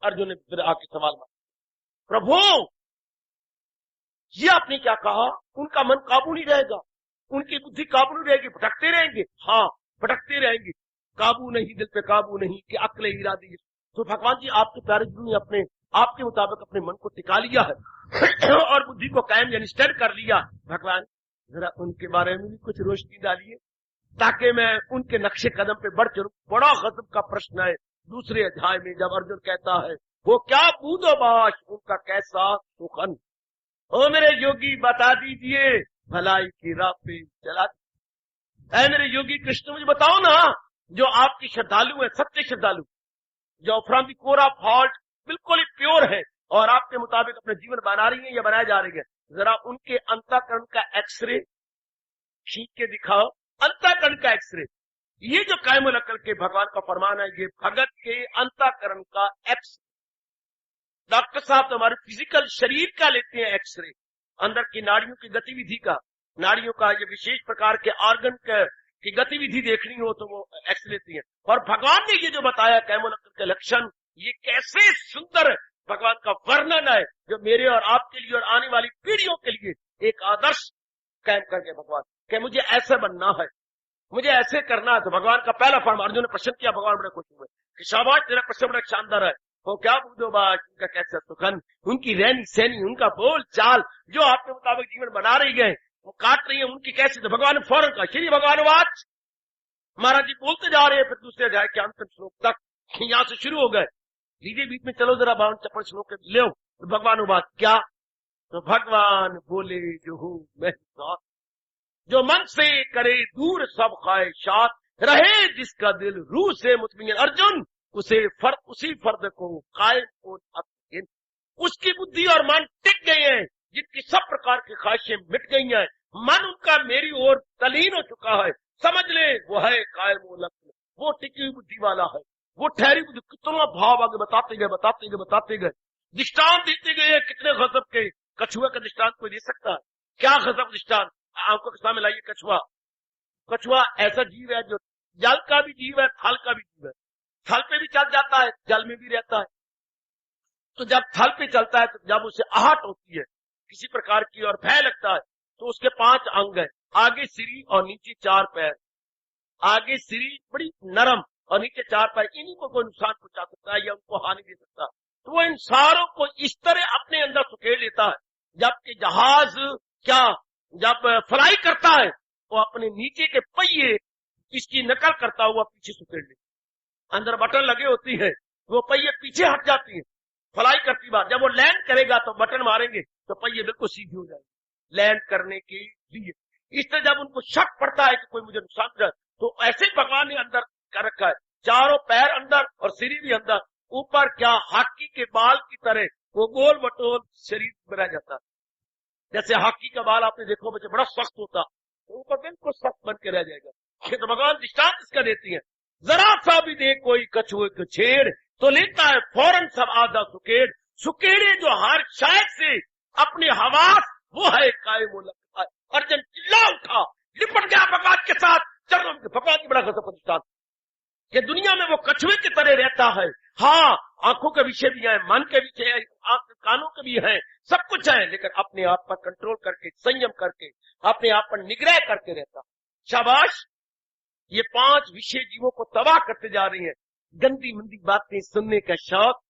अर्जुन ने फिर आके सवाल मारा, प्रभु ये आपने क्या कहा? उनका मन काबू नहीं रहेगा, उनकी बुद्धि काबू नहीं रहेगी, भटकते रहेंगे। हाँ, भटकते रहेंगे, काबू नहीं, दिल पे काबू नहीं, कि अक्ल इरादी। तो भगवान जी आपके प्यारे गुरु ने अपने आपके मुताबिक अपने मन को टिका लिया है और बुद्धि को कायम यानी स्टैंड कर लिया। भगवान जरा उनके बारे में भी कुछ रोशनी डालिए, ताकि मैं उनके नक्शे कदम पे बढ़ चलूं। बड़ा गजब का प्रश्न है दूसरे अध्याय में, जब अर्जुन कहता है वो क्या बूदोबाश, उनका कैसा सुखन। ओ मेरे योगी बता दीजिए, भलाई की राह पे चला। ऐ मेरे योगी कृष्ण मुझे बताओ ना, जो आपकी श्रद्धालु है, सच्चे श्रद्धालु, जो from the core of heart बिल्कुल ही प्योर है और आपके मुताबिक अपना जीवन बना रही है या बनाया जा रही है, जरा उनके अंतःकरण का एक्सरे खींच के दिखाओ। अंतःकरण का एक्सरे, ये जो कायमुल अकल के भगवान का फरमान है, ये भगत के अंतःकरण का एक्सरे। डॉक्टर साहब तो हमारे फिजिकल शरीर का लेते हैं एक्सरे, अंदर की नाड़ियों की गतिविधि का, नाड़ियों का ये विशेष प्रकार के ऑर्गन की गतिविधि देखनी हो तो वो एक्सरे लेती है। और भगवान ने ये जो बताया कायमुल अकल के लक्षण, ये कैसे सुंदर भगवान का वर्णन है, जो मेरे और आपके लिए और आने वाली पीढ़ियों के लिए एक आदर्श कायम करके भगवान कि मुझे ऐसे बनना है, मुझे ऐसे करना है। तो भगवान का पहला फर्म, अर्जुन ने प्रश्न किया, भगवान बड़े खुश हुए कि शाबाश तेरा प्रश्न बड़ा शानदार है। वो क्या बूदोबाश, उनका कैसा सुखन, उनकी रहनी सहनी, उनका बोल चाल जो आपके मुताबिक जीवन बना रही है, वो काट रही है, उनकी कैसे। तो भगवान ने फौरन कहा, श्री भगवान वाच। महाराज जी बोलते जा रहे हैं, फिर दूसरे अध्याय के अंतिम श्लोक तक यहां से शुरू हो गए। लीजिए बीच में चलो जरा 52 श्लोक ले। तो भगवान बात क्या? तो भगवान बोले जो हूं मैं साथ, जो मन से करे दूर सब ख्वाहिशात, रहे जिसका दिल रूह से मुतमिन। अर्जुन उसी फर्द को कायम और उसकी बुद्धि और मन टिक गए हैं, जिनकी सब प्रकार की ख्वाहिशें मिट गई हैं, मन उनका मेरी ओर तलीन हो चुका है। समझ ले वो है कायम, वो टिकी हुई बुद्धि वाला है, वो ठहरी बुद्धि। कितना भाव आगे बताते गए, दृष्टांत देते गए। कितने गजब के कछुए का दृष्टांत कोई दे सकता है? क्या गजब दृष्टांत आंखों के सामने लाइए। कछुआ ऐसा जीव है जो जल का भी जीव है, थल का भी जीव है। थल पे भी चल जाता है, जल में भी रहता है। तो जब थल पे चलता है, तो जब उसे आहट होती है किसी प्रकार की और भय लगता है, तो उसके 5 अंग है, आगे सिरी और नीचे 4 पैर। आगे सिरी बड़ी नरम और नीचे 4 पैर, इन्हीं को कोई नुकसान पहुंचा सकता है या उनको हानि दे सकता है। तो वो इन सारों को इस तरह अपने अंदर सुखेड़ लेता है, जबकि जहाज जब फ्लाई करता है, वो अपने नीचे के पहिए इसकी नकल करता हुआ पीछे सुखेड़ लेता। अंदर बटन लगे होती है, वो पहिए पीछे हट जाती है फ्लाई करती बार। जब वो लैंड करेगा तो बटन मारेंगे तो पहिए बिल्कुल सीधी हो जाएंगे लैंड करने के लिए। इस तरह जब उनको शक पड़ता है कि कोई मुझे नुकसान करे, तो ऐसे भगवान ने अंदर कर रखा है, चारों पैर अंदर और सिर भी अंदर, ऊपर क्या हाकी के बाल की तरह वो गोल मटोल शरीर बनाया जाता है। जैसे हाकी का बाल आपने देखो बच्चे बड़ा सख्त होता, तो ऊपर बिल्कुल सख्त बन के रह जाएगा। तो भगवान दृष्टांत इसका देती है, जरा सा भी देख कोई कछुए को छेड़ तो लेता है फौरन सब आधा सुकेड़, सुकेड़े जो हर शायद से अपने हवास वो है कायम लगता है। अर्जुन चिल्ला उठा, लिपट गया भगवान के साथ, चलो भगवान की बड़ा गजब दृष्टांत कि दुनिया में वो कछुए की तरह रहता है। हाँ, आंखों के विषय भी है, मन के विषय है, कानों के भी है, सब कुछ है, लेकिन अपने आप पर कंट्रोल करके, संयम करके, अपने आप पर निग्रह करके रहता। शाबाश, ये 5 विषय जीवों को तबाह करते जा रही हैं। गंदी मंदी बातें सुनने का शौक,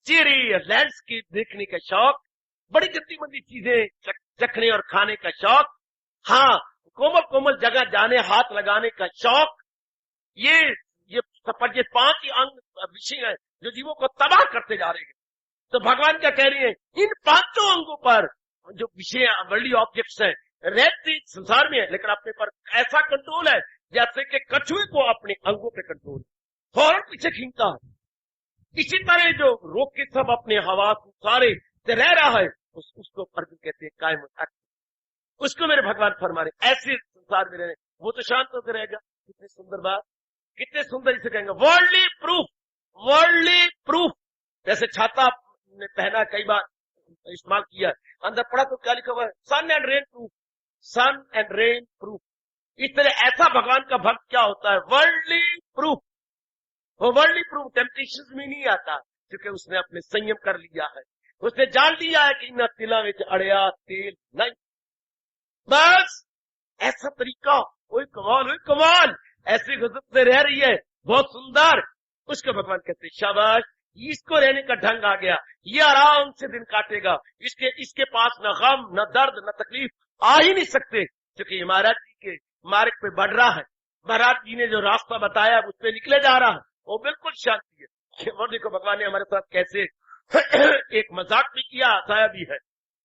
चेहरे लैंडस्केप देखने का शौक, बड़ी गंदी मंदी चीजें चखने और खाने का शौक, हाँ, कोमल कोमल जगह जाने हाथ लगाने का शौक, ये 5 ही अंग विषय है जो जीवों को तबाह करते जा रहे हैं। तो भगवान क्या कह रही है, इन 5 अंगों पर जो विषय वर्ल्डली ऑब्जेक्ट्स हैं रहते संसार में है, लेकिन अपने पर ऐसा कंट्रोल है जैसे कि कछुए को अपने अंगों पे कंट्रोल फौरन पीछे खींचता है। इसी तरह जो रोक के सब अपने हवा सारे से रह रहा है, उसको अर्जुन कहते हैं कायम, उसको मेरे भगवान फरमा रहे ऐसे संसार में रहने, वो तो शांत होकर रहेगा। कितनी सुंदर बात, कितने सुंदर इसे कहेंगे, वर्ल्डली प्रूफ, वर्ल्डली प्रूफ। जैसे छाता ने पहना कई बार इस्तेमाल किया, अंदर पढ़ा तो क्या लिखा हुआ है, sun and rain proof, sun and rain proof. इस तरह ऐसा भगवान का भक्त क्या होता है, वर्ल्डली प्रूफ। वो वर्ल्डली प्रूफ टेम्पटेशन में नहीं आता, क्योंकि उसने अपने संयम कर लिया है, उसने जान लिया है कि न तिला विच अड़िया तेल नहीं। बस ऐसा तरीका, कोई कमाल, कोई कमाल, ऐसी गजब से रह रही है, बहुत सुंदर। उसको भगवान कहते शाबाश, इसको रहने का ढंग आ गया, ये आराम से दिन काटेगा, इसके पास न गम न दर्द न तकलीफ आ ही नहीं सकते, क्योंकि महाराज जी के मार्ग पे बढ़ रहा है, महाराज जी ने जो रास्ता बताया उस पे निकले जा रहा है, वो बिल्कुल शांति है। और देखो भगवान ने हमारे साथ कैसे एक मजाक भी किया, हंसाया भी है,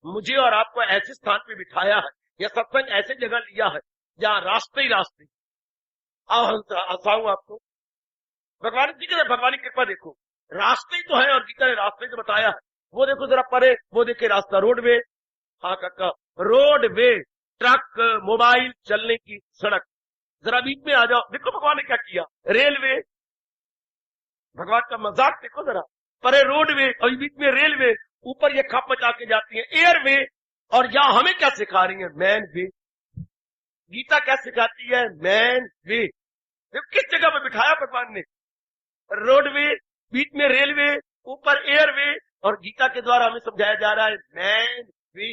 मुझे और आपको ऐसे स्थान पे बिठाया है, या सत्संग ऐसे जगह लिया है जहाँ रास्ते ही रास्ते। हंसाऊं आपको, भगवान जी की भगवान की कृपा देखो, रास्ते ही तो है, और गीता ने रास्ते जो बताया है वो देखो जरा परे, वो देखे रास्ता, रोडवे, हाँ काका, रोडवे, ट्रक, मोबाइल चलने की सड़क, जरा बीच में आ जाओ, देखो भगवान ने क्या किया, रेलवे, भगवान का मजाक देखो जरा, परे रोडवे और बीच में रेलवे, ऊपर ये खप मचा के जाती है एयरवे, और यहां हमें क्या सिखा रही है, मैन वे। गीता क्या सिखाती है, मैन वे। किस जगह पर बिठाया भगवान ने, रोडवे, बीच में रेलवे, ऊपर एयरवे, और गीता के द्वारा हमें समझाया जा रहा है मैन वे।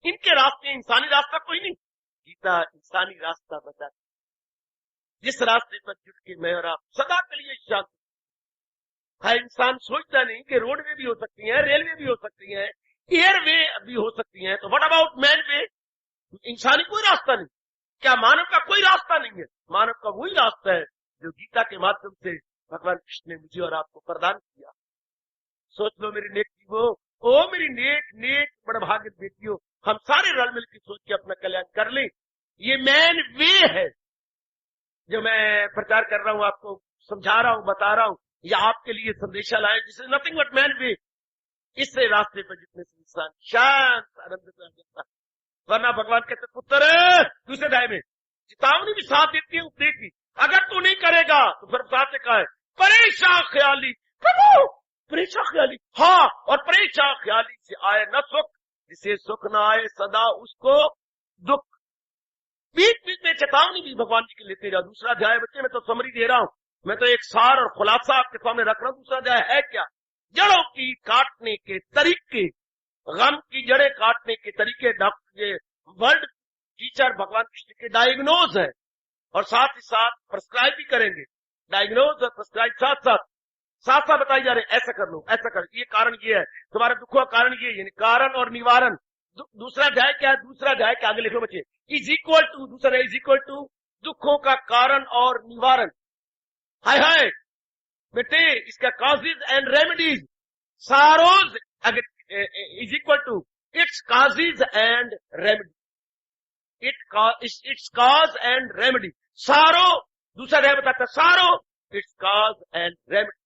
इनके रास्ते, इंसानी रास्ता कोई नहीं, गीता इंसानी रास्ता बताती, जिस रास्ते पर जुट के मैं और आप सदा के लिए शांत है। इंसान सोचता नहीं कि रोडवे भी हो सकती है, रेलवे भी हो सकती है, एयरवे भी हो सकती है, तो व्हाट अबाउट मैन वे, इंसानी कोई रास्ता नहीं, क्या मानव का कोई रास्ता नहीं है, मानव का वही रास्ता है जो गीता के माध्यम से भगवान कृष्ण ने मुझे और आपको प्रदान किया। सोच लो मेरी नेक जीवो, ओ मेरी नेक नेक बड़भागित बेटियों, हम सारे रल मिल के सोच के अपना कल्याण कर लें। ये मैन वे है जो मैं प्रचार कर रहा हूं, आपको समझा रहा हूं, बता रहा हूं, या आपके लिए संदेशा लाए, जिससे नथिंग बट मैन वे। इससे रास्ते पर जितने से इंसान शांत आनंद से जाता है, वरना भगवान कहते पुत्र, दूसरे अध्याय में चेतावनी भी साथ देती है उपदेश की, अगर तू नहीं करेगा तो फिर साथ में कहा है परेशान ख्याली, प्रभु परेशान ख्याली, हाँ, और परेशान ख्याली से आए न सुख, जिसे सुख न आए सदा उसको दुख। बीच बीच में चेतावनी भी भगवान जी की लेते जाओ। दूसरा अध्याय बच्चे मैं तो समरी दे रहा हूं, मैं तो एक सार और खुलासा आपके सामने रख रहा हूं। दूसरा अध्याय है क्या, जड़ों की काटने के तरीके, गम की जड़ें काटने के तरीके, डॉक्टर वर्ल्ड टीचर भगवान कृष्ण के डायग्नोज है, और साथ ही साथ प्रिस्क्राइब भी करेंगे। डायग्नोज और प्रिस्क्राइब साथ साथ बताई जा रहे, ऐसा कर लो, ऐसा कर, ये कारण ये है, तुम्हारे दुखों का कारण ये, यानी कारण और निवारण। दूसरा अध्याय क्या है, दूसरा अध्याय के आगे लिखो बच्चे, इज इक्वल टू, दूसरा इज इक्वल टू दुखों का कारण और निवारण। हाय हाय बेटे, इसका causes and remedies, sorrows is equal to its causes and remedy, its cause and remedy. Sorrow दूसरा अध्याय बताता सारो इट्स काज एंड रेमेडी,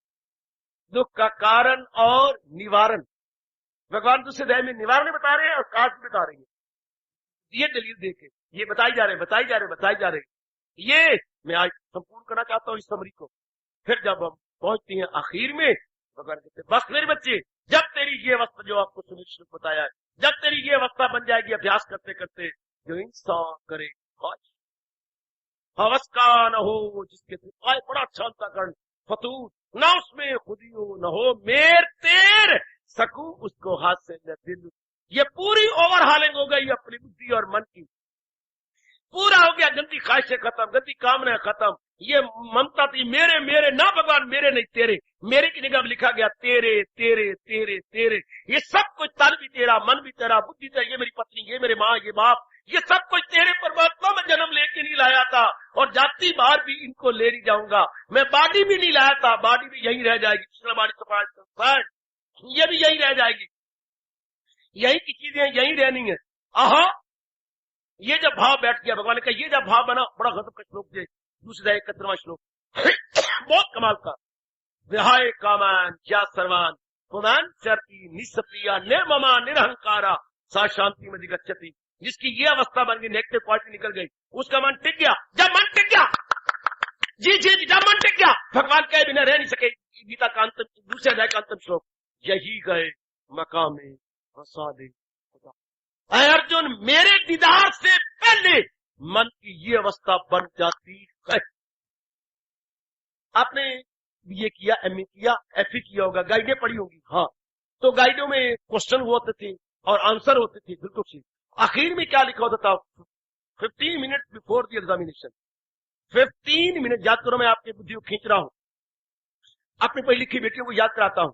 दुख का कारण और निवारण। भगवान दूसरे अध्याय में निवारण बता रहे हैं और काज भी बता रहे हैं। ये दलील देके ये बताई जा रहे हैं। ये मैं आज संपूर्ण करना चाहता हूं इस समरी को। फिर जब हम पहुंचते हैं आखिर में, भगवान कहते बस मेरे बच्चे, जब तेरी ये अवस्था जो आपको सुनिश्चित बताया है, जब तेरी ये अवस्था बन जाएगी अभ्यास करते करते, जो इंसान करे हवस का न हो जिसके आए बड़ा शांता कर्ण फतूर, न उसमें खुदियो न हो मेर तेर सकू उसको हाथ से न दिल। ये पूरी ओवरहालिंग हो गई अपनी बुद्धि और मन की, पूरा हो गया, गंदी ख्वाहिशें खत्म, गंदी कामना खत्म। ये ममता थी मेरे मेरे, ना भगवान मेरे नहीं तेरे, मेरे की निगाह में लिखा गया तेरे तेरे तेरे तेरे। ये सब कुछ तन भी तेरा, मन भी तेरा, बुद्धि तेरा, ये मेरी पत्नी, ये मेरे माँ, ये बाप, ये सब कुछ तेरे परमात्मा में जन्म लेके नहीं लाया था और जाती बाहर भी इनको ले नहीं जाऊंगा। मैं बॉडी भी नहीं लाया था, बॉडी भी यहीं रह जाएगी, पिछला बॉडी सफाई ये भी यहीं रह जाएगी, यही की चीजें यहीं रहनी है। आहा, ये जब भाव बैठ गया, भगवान ने कहा ये जब भाव बना, बड़ा गजब का श्लोक है, दूसरा 71वां श्लोक बहुत कमाल का। विहाय कामान क्या सर्वान पुमान चरती निस्प्रिया निर्ममा निरहंकारा सा शांति में गच्छति। जिसकी ये अवस्था बन गई, नेगेटिव क्वालिटी निकल गई, उसका मन टिक गया। जब मन टिक गया, जी जब मन टिक गया, भगवान कहे बिना रह नहीं सके। गीता का अंतिम, दूसरे अध्याय का अंतिम श्लोक, यही गए मकामे प्रसादे। अर्जुन, मेरे दीदार से पहले मन की ये अवस्था बन जाती है। आपने बीए किया, एमए किया, एफए किया होगा, गाइडें पढ़ी होगी। हाँ, तो गाइडों में क्वेश्चन होते थे और आंसर होते थे, बिल्कुल ठीक। आखिर में क्या लिखा होता था, 15 minute before the examination. 15 minute, याद करो, मैं आपकी बुद्धि को खींच रहा हूं, अपनी पढ़ी लिखी बेटियों को याद कराता हूं।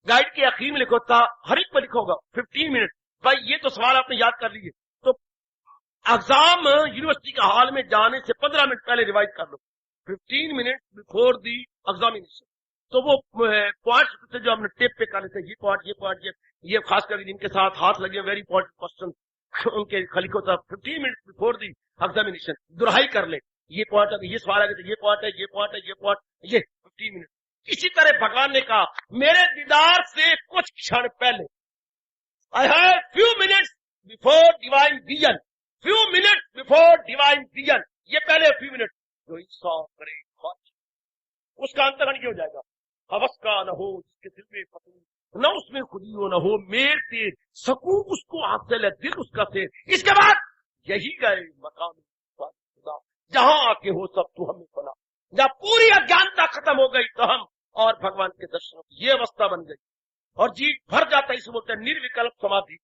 गाइड के आखिर में लिखा होता, हर एक पर लिखा होगा 15 मिनट। भाई ये तो सवाल आपने याद कर लिए, तो एग्जाम यूनिवर्सिटी का हॉल में जाने से 15 मिनट पहले रिवाइज कर लो, 15 मिनट बिफोर दी एग्जामिनेशन। तो वो पॉइंट्स जो हमने टेप पे कर लेते, ये पॉइंट ये खास कर जिनके साथ हाथ लगे, वेरी इंपॉर्टेंट क्वेश्चन, उनके खलिक होता 15 मिनट बिफोर दी एग्जामिनेशन, दुराई कर ले, ये पॉइंट है, ये सवाल है, ये पॉइंट है, ये पॉइंट है, ये पॉइंट, ये 15 मिनट। इसी तरह भगवान ने कहा मेरे दीदार से कुछ क्षण पहले, I have few minutes before divine vision, few minutes before divine vision, ये पहले few minutes, जो इंसान करे उसका अंतरण क्यों हो जाएगा। हवस का न हो जिसके दिल में फतूर, न उसमें खुदी हो न हो मेर तेर सकू उसको हासिल है दिल उसका शेर। इसके बाद यही गए मकाम खुदा, जहां आके हो सब तू हमें बना। जब पूरी अज्ञानता खत्म हो गई तो हम और भगवान के दर्शनों की ये अवस्था बन गई और जी भर जाता है। इसे बोलते हैं निर्विकल्प समाधि,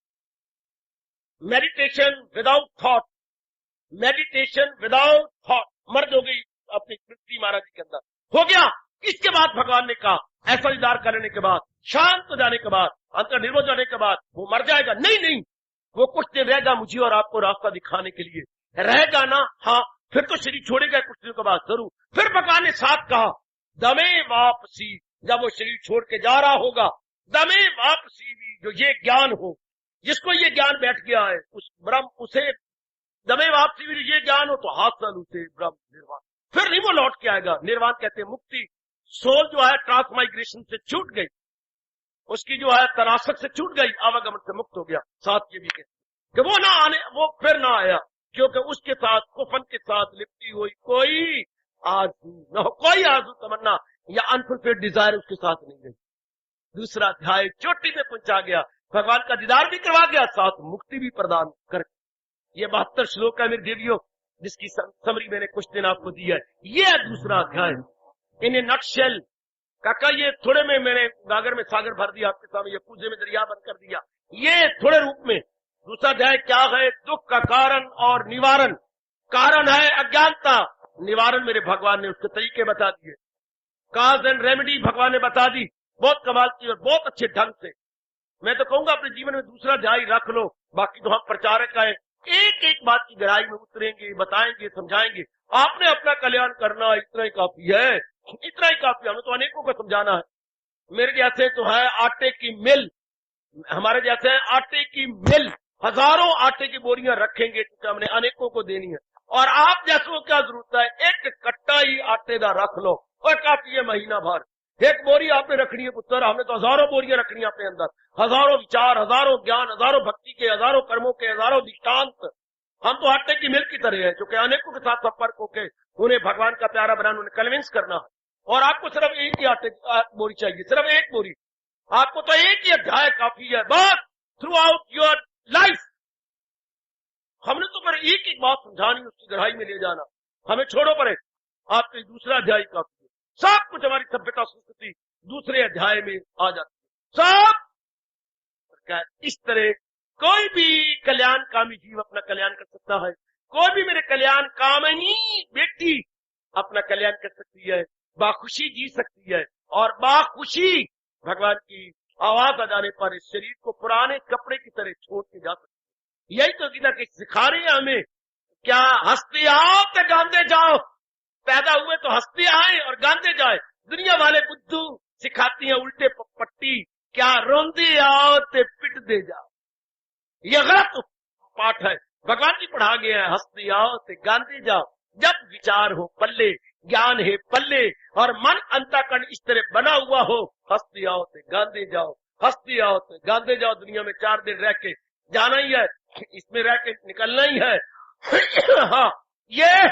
meditation without thought, meditation without thought. Merge हो गई अपनी पृथ्वी महाराज जी के अंदर, हो गया। इसके बाद भगवान ने कहा ऐसा विचार करने के बाद, शांत हो जाने के बाद, अंतर निर्भर हो जाने के बाद वो मर जाएगा। नहीं, वो कुछ देर रहेगा मुझे और आपको रास्ता दिखाने के लिए, रहेगा ना। हाँ, फिर तो शरीर छोड़ेगा कुछ दिनों के बाद जरूर। फिर भगवान ने साथ कहा दमे वापसी, जब वो शरीर छोड़ के जा रहा होगा, दमे वापसी भी, जो ये ज्ञान हो, जिसको ये ज्ञान बैठ गया है, उस ब्रह्म, उसे दमे वापसी भी ये ज्ञान हो तो हासिल उसे ब्रह्म निर्वाण। फिर नहीं वो लौट के आएगा। निर्वाण कहते हैं मुक्ति। सोल जो है ट्रांसमाइग्रेशन से छूट गई, उसकी जो है तनासक से छूट गई, आवागमन से मुक्त हो गया। साथ ये भी कहते कि वो ना आने, वो फिर ना आया, क्योंकि उसके साथ कुफन के साथ लिपटी हुई कोई आरज़ू न हो, कोई आरज़ू तमन्ना या अनफुलफिल्ड डिजायर उसके साथ नहीं गई। दूसरा अध्याय चोटी में पहुंचा गया, भगवान का दीदार भी करवा गया, साथ मुक्ति भी प्रदान कर। ये 72 श्लोक है मेरे देवियों, जिसकी समरी मैंने कुछ दिन आपको दी है। ये है दूसरा अध्याय इन ए नटशेल। काका ये थोड़े में मैंने गागर में सागर भर दिया आपके सामने, ये पूजे में दरिया बंद कर दिया, ये थोड़े रूप में। दूसरा अध्याय क्या है, दुख का कारण और निवारण। कारण है अज्ञानता, निवारण मेरे भगवान ने उसके तरीके बता दिए, काज एंड रेमेडी भगवान ने बता दी, बहुत कमाल की और बहुत अच्छे ढंग से। मैं तो कहूंगा अपने जीवन में दूसरा अध्याय रख लो, बाकी तो हम प्रचारक आए, एक एक बात की गहराई में उतरेंगे, बताएंगे, समझाएंगे। आपने अपना कल्याण करना, इतना ही काफी है, इतना ही काफी। हमें तो अनेकों को समझाना है। मेरे जैसे तो है आटे की मिल, हमारे जैसे है आटे की मिल, हजारों आटे की बोरियां रखेंगे क्योंकि हमने अनेकों को देनी है। और आप जैसों क्या जरूरत है, एक कट्टा ही आटे का रख लो और काफी है महीना भर। एक बोरी आपने रखनी है पुत्र, हमने तो हजारों बोरियां रखनी है अपने अंदर, हजारों विचार, हजारों ज्ञान, हजारों भक्ति के, हजारों कर्मों के, हजारों दृष्टांत। हम तो आटे की मिल की तरह है, जो कि अनेकों के साथ संपर्क होकर उन्हें भगवान का प्यारा बनाना, उन्हें कन्विंस करना है। और आपको सिर्फ एक ही आटे बोरी चाहिए, सिर्फ एक बोरी। आपको तो एक ही अध्याय काफी है बस थ्रू आउट योर लाइफ। हमने तो पर एक एक बात समझानी, उसकी गहराई में ले जाना। हमें छोड़ो परे, आपके दूसरा अध्याय काफी है। सब कुछ हमारी सभ्यता संस्कृति दूसरे अध्याय में आ जाती है सब। इस तरह कोई भी कल्याणकामी जीव अपना कल्याण कर सकता है, कोई भी मेरे कल्याण कामनी बेटी अपना कल्याण कर सकती है, बाखुशी जी सकती है, और बाखुशी भगवान की आवाज आ जाने पर इस शरीर को पुराने कपड़े की तरह छोड़ के जा सकती है। यही तो गीता के सिखा रही है हमें, क्या हंसते आओ तो गांधे जाओ, पैदा हुए तो हंसते आए और गांधे जाए। दुनिया वाले बुद्धू सिखाती है उल्टे पट्टी, क्या रोंदे आओ ते पिट दे जाओ। यह गलत पाठ है, भगवान जी पढ़ा गया है, हंसते आओ ते गांधे जाओ। जब विचार हो पल्ले, ज्ञान है पल्ले, और मन अंतःकरण इस तरह बना हुआ हो, हंसते आओ ते गांधे जाओ, हंसते आओ ते गांधे जाओ। दुनिया में 4 दिन रह के जाना ही है, इसमें रह के निकलना ही है। हाँ, ये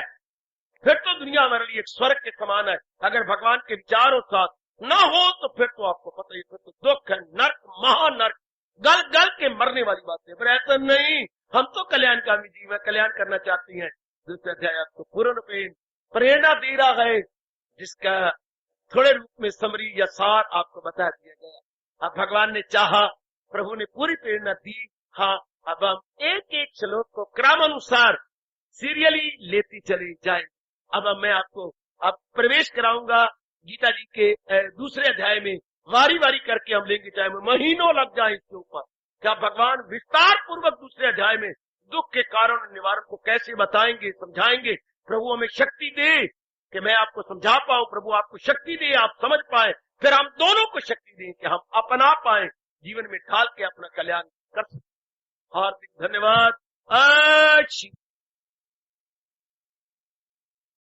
फिर तो दुनिया हमारे लिए एक स्वर्ग के समान है। अगर भगवान के विचारों साथ ना हो तो फिर तो आपको पता ही, फिर तो दुख है, नर्क, महानर्क, गल गल के मरने वाली बात है। पर ऐसा नहीं, हम तो कल्याणकामी जीव है, कल्याण करना चाहती हैं। दूसरे अध्याय आपको पूर्ण प्रेरणा दे रहा है, जिसका थोड़े रूप में समरी या सार आपको बता दिया गया। अब भगवान ने चाहा, प्रभु ने पूरी प्रेरणा दी। हाँ, अब हम एक एक श्लोक को क्रमानुसार सीरियली लेती चली जाए। अब मैं आपको अब प्रवेश कराऊंगा गीता जी के दूसरे अध्याय में। वारी वारी करके हम लेंगे, चाहे महीनों लग जाए इसके ऊपर। क्या भगवान विस्तार पूर्वक दूसरे अध्याय में दुख के कारण और निवारण को कैसे बताएंगे, समझाएंगे। प्रभु हमें शक्ति दे कि मैं आपको समझा पाऊं, प्रभु आपको शक्ति दे, आप समझ पाए, फिर हम दोनों को शक्ति दें कि हम अपना पाए, जीवन में ढाल के अपना कल्याण कर सकें। हार्दिक धन्यवाद।